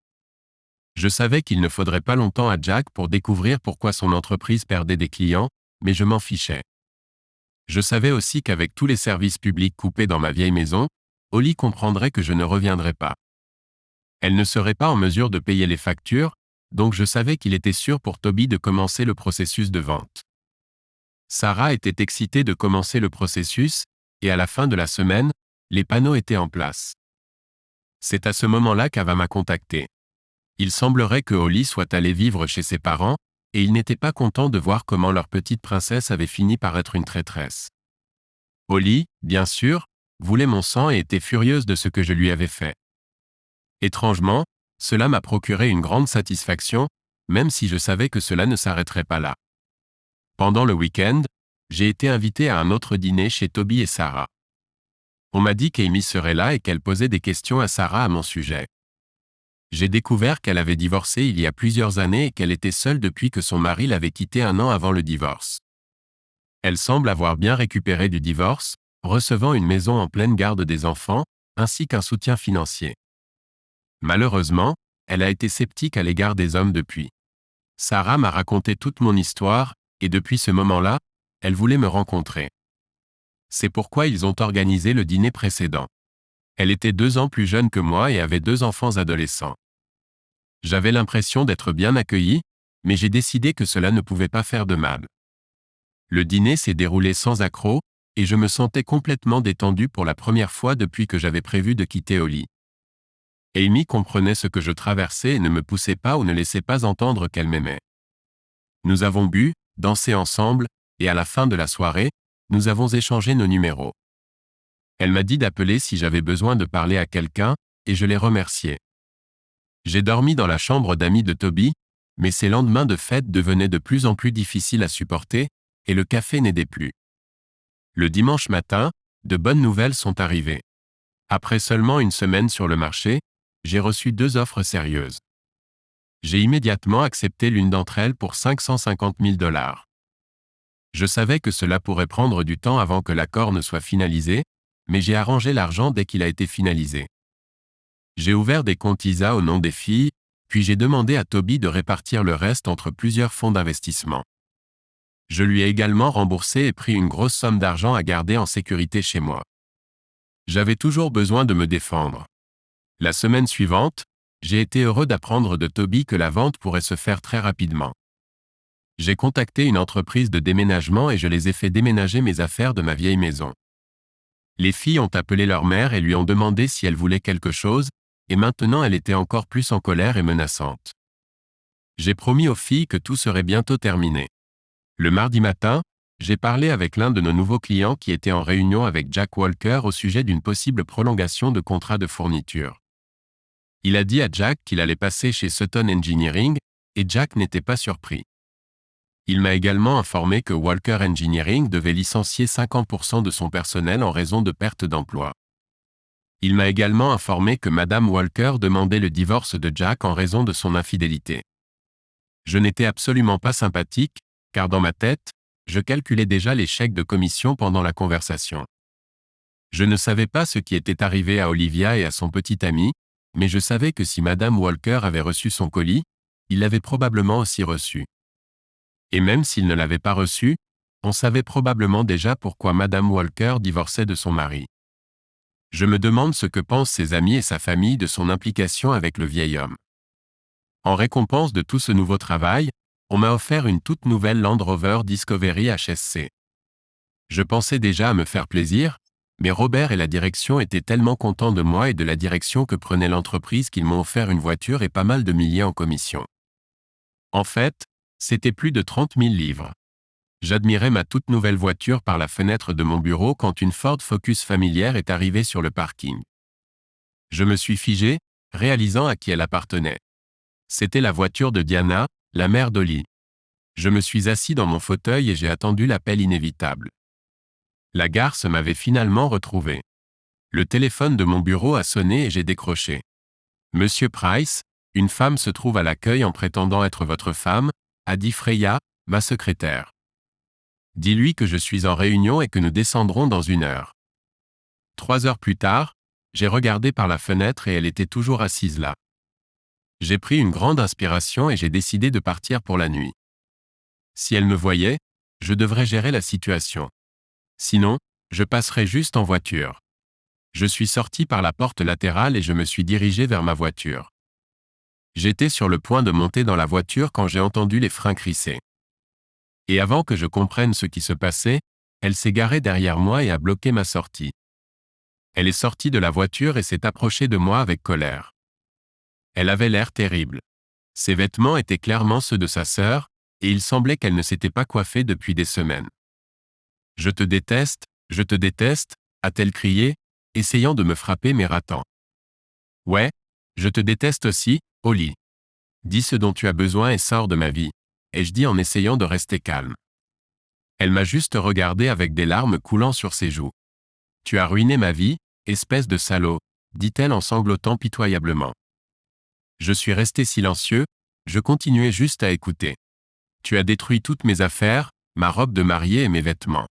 Je savais qu'il ne faudrait pas longtemps à Jack pour découvrir pourquoi son entreprise perdait des clients, mais je m'en fichais. Je savais aussi qu'avec tous les services publics coupés dans ma vieille maison, Holly comprendrait que je ne reviendrais pas. Elle ne serait pas en mesure de payer les factures, donc je savais qu'il était sûr pour Toby de commencer le processus de vente. Sarah était excitée de commencer le processus, et à la fin de la semaine, les panneaux étaient en place. C'est à ce moment-là qu'Ava m'a contacté. Il semblerait que Holly soit allée vivre chez ses parents, et il n'était pas content de voir comment leur petite princesse avait fini par être une traîtresse. Holly, bien sûr, voulait mon sang et était furieuse de ce que je lui avais fait. Étrangement, cela m'a procuré une grande satisfaction, même si je savais que cela ne s'arrêterait pas là. Pendant le week-end, j'ai été invité à un autre dîner chez Toby et Sarah. On m'a dit qu'Amy serait là et qu'elle posait des questions à Sarah à mon sujet. J'ai découvert qu'elle avait divorcé il y a plusieurs années et qu'elle était seule depuis que son mari l'avait quittée un an avant le divorce. Elle semble avoir bien récupéré du divorce, recevant une maison en pleine garde des enfants, ainsi qu'un soutien financier. Malheureusement, elle a été sceptique à l'égard des hommes depuis. Sarah m'a raconté toute mon histoire, et depuis ce moment-là, elle voulait me rencontrer. C'est pourquoi ils ont organisé le dîner précédent. Elle était 2 ans plus jeune que moi et avait 2 enfants adolescents. J'avais l'impression d'être bien accueilli, mais j'ai décidé que cela ne pouvait pas faire de mal. Le dîner s'est déroulé sans accroc, et je me sentais complètement détendu pour la première fois depuis que j'avais prévu de quitter Holly. Amy comprenait ce que je traversais et ne me poussait pas ou ne laissait pas entendre qu'elle m'aimait. Nous avons bu, dansé ensemble, et à la fin de la soirée, nous avons échangé nos numéros. Elle m'a dit d'appeler si j'avais besoin de parler à quelqu'un, et je l'ai remerciée. J'ai dormi dans la chambre d'amis de Toby, mais ces lendemains de fête devenaient de plus en plus difficiles à supporter, et le café n'aidait plus. Le dimanche matin, de bonnes nouvelles sont arrivées. Après seulement une semaine sur le marché, j'ai reçu 2 offres sérieuses. J'ai immédiatement accepté l'une d'entre elles pour 550 000 $. Je savais que cela pourrait prendre du temps avant que l'accord ne soit finalisé, mais j'ai arrangé l'argent dès qu'il a été finalisé. J'ai ouvert des comptes ISA au nom des filles, puis j'ai demandé à Toby de répartir le reste entre plusieurs fonds d'investissement. Je lui ai également remboursé et pris une grosse somme d'argent à garder en sécurité chez moi. J'avais toujours besoin de me défendre. La semaine suivante, j'ai été heureux d'apprendre de Toby que la vente pourrait se faire très rapidement. J'ai contacté une entreprise de déménagement et je les ai fait déménager mes affaires de ma vieille maison. Les filles ont appelé leur mère et lui ont demandé si elle voulait quelque chose, et maintenant elle était encore plus en colère et menaçante. J'ai promis aux filles que tout serait bientôt terminé. Le mardi matin, j'ai parlé avec l'un de nos nouveaux clients qui était en réunion avec Jack Walker au sujet d'une possible prolongation de contrat de fourniture. Il a dit à Jack qu'il allait passer chez Sutton Engineering, et Jack n'était pas surpris. Il m'a également informé que Walker Engineering devait licencier 50% de son personnel en raison de perte d'emploi. Il m'a également informé que Madame Walker demandait le divorce de Jack en raison de son infidélité. Je n'étais absolument pas sympathique, car dans ma tête, je calculais déjà les chèques de commission pendant la conversation. Je ne savais pas ce qui était arrivé à Olivia et à son petit ami, mais je savais que si Madame Walker avait reçu son colis, il l'avait probablement aussi reçu. Et même s'il ne l'avait pas reçu, on savait probablement déjà pourquoi Madame Walker divorçait de son mari. Je me demande ce que pensent ses amis et sa famille de son implication avec le vieil homme. En récompense de tout ce nouveau travail, on m'a offert une toute nouvelle Land Rover Discovery HSC. Je pensais déjà à me faire plaisir, mais Robert et la direction étaient tellement contents de moi et de la direction que prenait l'entreprise qu'ils m'ont offert une voiture et pas mal de milliers en commission. En fait, c'était plus de 30 000 livres. J'admirais ma toute nouvelle voiture par la fenêtre de mon bureau quand une Ford Focus familière est arrivée sur le parking. Je me suis figé, réalisant à qui elle appartenait. C'était la voiture de Diana, la mère d'Holly. Je me suis assis dans mon fauteuil et j'ai attendu l'appel inévitable. La garce m'avait finalement retrouvé. Le téléphone de mon bureau a sonné et j'ai décroché. Monsieur Price, une femme se trouve à l'accueil en prétendant être votre femme, a dit Freya, ma secrétaire. Dis-lui que je suis en réunion et que nous descendrons dans 1 heure. 3 heures plus tard, j'ai regardé par la fenêtre et elle était toujours assise là. J'ai pris une grande inspiration et j'ai décidé de partir pour la nuit. Si elle me voyait, je devrais gérer la situation. Sinon, je passerai juste en voiture. Je suis sorti par la porte latérale et je me suis dirigé vers ma voiture. J'étais sur le point de monter dans la voiture quand j'ai entendu les freins crisser. Et avant que je comprenne ce qui se passait, elle s'est garée derrière moi et a bloqué ma sortie. Elle est sortie de la voiture et s'est approchée de moi avec colère. Elle avait l'air terrible. Ses vêtements étaient clairement ceux de sa sœur, et il semblait qu'elle ne s'était pas coiffée depuis des semaines. « Je te déteste », a-t-elle crié, essayant de me frapper mais ratant. « Ouais, je te déteste aussi, Holly. Dis ce dont tu as besoin et sors de ma vie, » ai-je dit en essayant de rester calme. Elle m'a juste regardé avec des larmes coulant sur ses joues. « Tu as ruiné ma vie, espèce de salaud », dit-elle en sanglotant pitoyablement. Je suis resté silencieux, je continuais juste à écouter. « Tu as détruit toutes mes affaires, ma robe de mariée et mes vêtements. »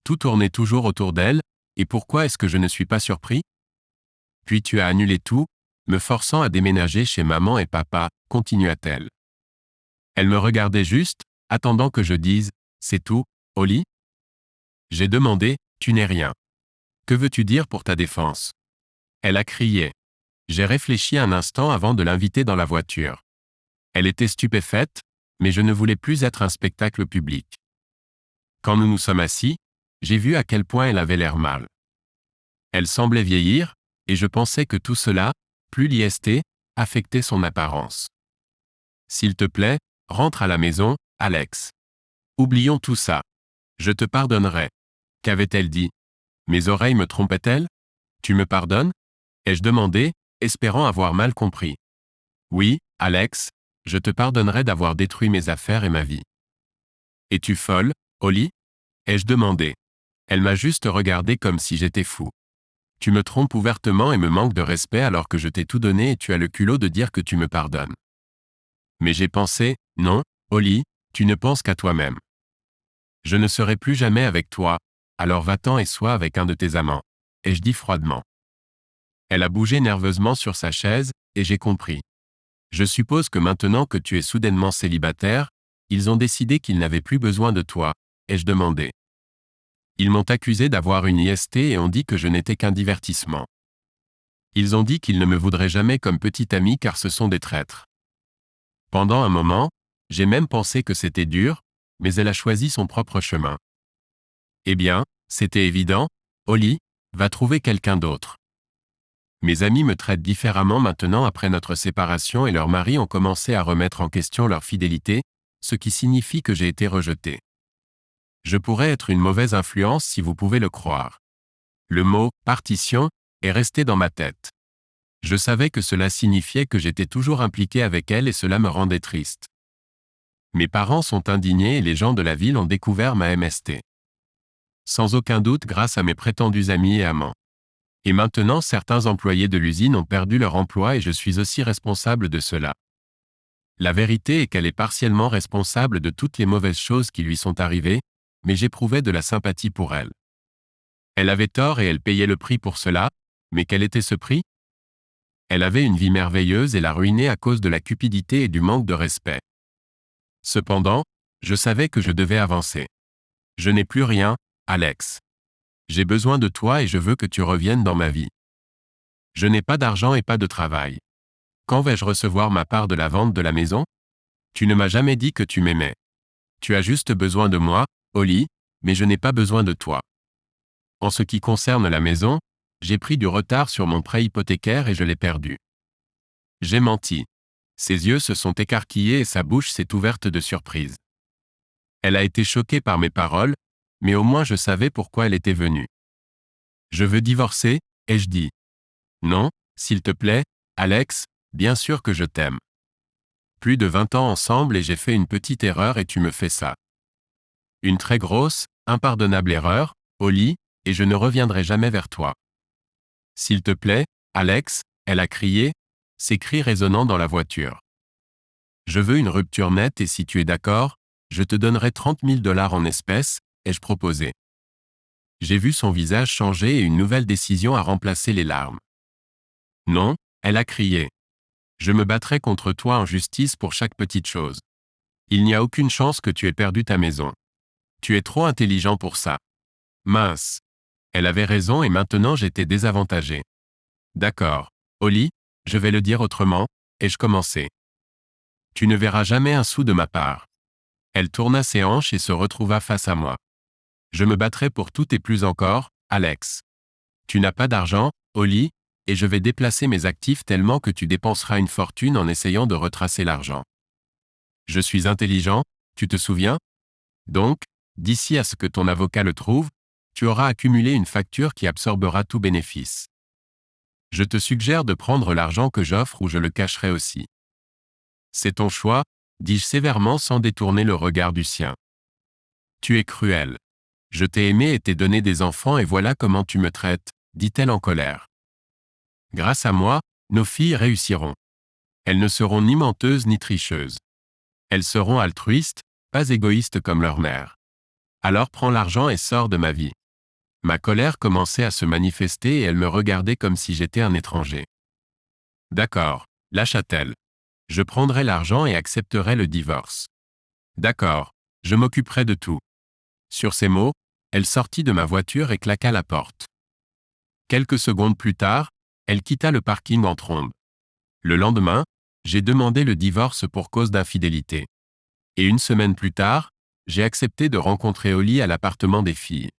Tout tournait toujours autour d'elle, et pourquoi est-ce que je ne suis pas surpris? Puis tu as annulé tout, me forçant à déménager chez maman et papa, continua-t-elle. Elle me regardait juste, attendant que je dise « C'est tout, Holly ?» J'ai demandé « Tu n'es rien. Que veux-tu dire pour ta défense ?» Elle a crié. J'ai réfléchi un instant avant de l'inviter dans la voiture. Elle était stupéfaite, mais je ne voulais plus être un spectacle public. Quand nous nous sommes assis, j'ai vu à quel point elle avait l'air mal. Elle semblait vieillir, et je pensais que tout cela, plus l'IST, affectait son apparence. « S'il te plaît, rentre à la maison, Alex. Oublions tout ça. Je te pardonnerai. » Qu'avait-elle dit? Mes oreilles me trompaient-elles? Tu me pardonnes? Ai-je demandé, espérant avoir mal compris. Oui, Alex, je te pardonnerai d'avoir détruit mes affaires et ma vie. Es-tu folle, Holly? Ai-je demandé. Elle m'a juste regardé comme si j'étais fou. Tu me trompes ouvertement et me manques de respect alors que je t'ai tout donné et tu as le culot de dire que tu me pardonnes. Mais j'ai pensé, non, Holly, tu ne penses qu'à toi-même. Je ne serai plus jamais avec toi, alors va-t'en et sois avec un de tes amants, ai-je dit froidement. Elle a bougé nerveusement sur sa chaise, et j'ai compris. Je suppose que maintenant que tu es soudainement célibataire, ils ont décidé qu'ils n'avaient plus besoin de toi, ai-je demandé. Ils m'ont accusé d'avoir une IST et ont dit que je n'étais qu'un divertissement. Ils ont dit qu'ils ne me voudraient jamais comme petit ami car ce sont des traîtres. Pendant un moment, j'ai même pensé que c'était dur, mais elle a choisi son propre chemin. Eh bien, c'était évident, Holly, va trouver quelqu'un d'autre. Mes amis me traitent différemment maintenant après notre séparation et leurs maris ont commencé à remettre en question leur fidélité, ce qui signifie que j'ai été rejeté. Je pourrais être une mauvaise influence si vous pouvez le croire. Le mot « partition » est resté dans ma tête. Je savais que cela signifiait que j'étais toujours impliqué avec elle et cela me rendait triste. Mes parents sont indignés et les gens de la ville ont découvert ma MST. Sans aucun doute grâce à mes prétendus amis et amants. Et maintenant certains employés de l'usine ont perdu leur emploi et je suis aussi responsable de cela. La vérité est qu'elle est partiellement responsable de toutes les mauvaises choses qui lui sont arrivées, mais j'éprouvais de la sympathie pour elle. Elle avait tort et elle payait le prix pour cela, mais quel était ce prix? Elle avait une vie merveilleuse et l'a ruinée à cause de la cupidité et du manque de respect. Cependant, je savais que je devais avancer. Je n'ai plus rien, Alex. J'ai besoin de toi et je veux que tu reviennes dans ma vie. Je n'ai pas d'argent et pas de travail. Quand vais-je recevoir ma part de la vente de la maison? Tu ne m'as jamais dit que tu m'aimais. Tu as juste besoin de moi, Holly, mais je n'ai pas besoin de toi. En ce qui concerne la maison, j'ai pris du retard sur mon prêt hypothécaire et je l'ai perdu. J'ai menti. Ses yeux se sont écarquillés et sa bouche s'est ouverte de surprise. Elle a été choquée par mes paroles, mais au moins je savais pourquoi elle était venue. Je veux divorcer, ai-je dit. Non, s'il te plaît, Alex, bien sûr que je t'aime. Plus de 20 ans ensemble et j'ai fait une petite erreur et tu me fais ça. Une très grosse, impardonnable erreur, Holly, et je ne reviendrai jamais vers toi. S'il te plaît, Alex, elle a crié, ses cris résonnant dans la voiture. Je veux une rupture nette et si tu es d'accord, je te donnerai 30 000 $ en espèces, ai-je proposé. J'ai vu son visage changer et une nouvelle décision a remplacé les larmes. Non, elle a crié. Je me battrai contre toi en justice pour chaque petite chose. Il n'y a aucune chance que tu aies perdu ta maison. Tu es trop intelligent pour ça. Mince. Elle avait raison et maintenant j'étais désavantagé. D'accord. Holly, je vais le dire autrement, ai-je commencé. Tu ne verras jamais un sou de ma part. Elle tourna ses hanches et se retrouva face à moi. Je me battrai pour tout et plus encore, Alex. Tu n'as pas d'argent, Holly, et je vais déplacer mes actifs tellement que tu dépenseras une fortune en essayant de retracer l'argent. Je suis intelligent, tu te souviens? Donc, d'ici à ce que ton avocat le trouve, tu auras accumulé une facture qui absorbera tout bénéfice. Je te suggère de prendre l'argent que j'offre ou je le cacherai aussi. C'est ton choix, dis-je sévèrement sans détourner le regard du sien. Tu es cruel. Je t'ai aimé et t'ai donné des enfants et voilà comment tu me traites, dit-elle en colère. Grâce à moi, nos filles réussiront. Elles ne seront ni menteuses ni tricheuses. Elles seront altruistes, pas égoïstes comme leur mère. Alors prends l'argent et sors de ma vie. Ma colère commençait à se manifester et elle me regardait comme si j'étais un étranger. D'accord, lâcha-t-elle. Je prendrai l'argent et accepterai le divorce. D'accord, je m'occuperai de tout. Sur ces mots, elle sortit de ma voiture et claqua la porte. Quelques secondes plus tard, elle quitta le parking en trombe. Le lendemain, j'ai demandé le divorce pour cause d'infidélité. Et une semaine plus tard, j'ai accepté de rencontrer Holly à l'appartement des filles.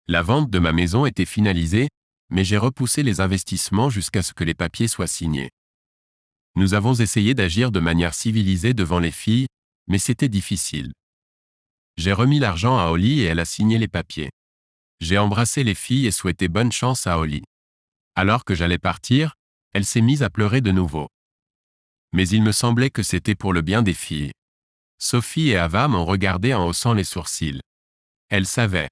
La vente de ma maison était finalisée, mais j'ai repoussé les investissements jusqu'à ce que les papiers soient signés. Nous avons essayé d'agir de manière civilisée devant les filles, mais c'était difficile. J'ai remis l'argent à Holly et elle a signé les papiers. J'ai embrassé les filles et souhaité bonne chance à Holly. Alors que j'allais partir, elle s'est mise à pleurer de nouveau. Mais il me semblait que c'était pour le bien des filles. Sophie et Ava m'ont regardé en haussant les sourcils. Elles savaient.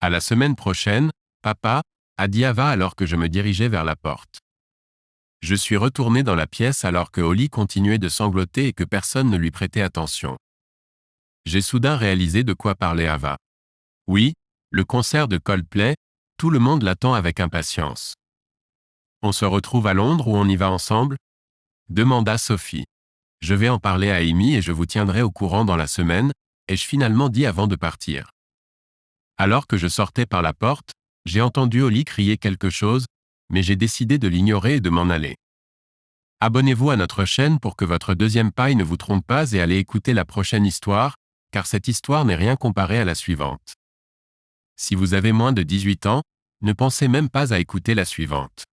À la semaine prochaine, papa, a dit Ava alors que je me dirigeais vers la porte. Je suis retourné dans la pièce alors que Holly continuait de sangloter et que personne ne lui prêtait attention. J'ai soudain réalisé de quoi parlait Ava. Oui, le concert de Coldplay, tout le monde l'attend avec impatience. On se retrouve à Londres ou on y va ensemble? Demanda Sophie. Je vais en parler à Amy et je vous tiendrai au courant dans la semaine, ai-je finalement dit avant de partir. Alors que je sortais par la porte, j'ai entendu Holly crier quelque chose, mais j'ai décidé de l'ignorer et de m'en aller. Abonnez-vous à notre chaîne pour que votre deuxième paille ne vous trompe pas et allez écouter la prochaine histoire, car cette histoire n'est rien comparée à la suivante. Si vous avez moins de 18 ans, ne pensez même pas à écouter la suivante.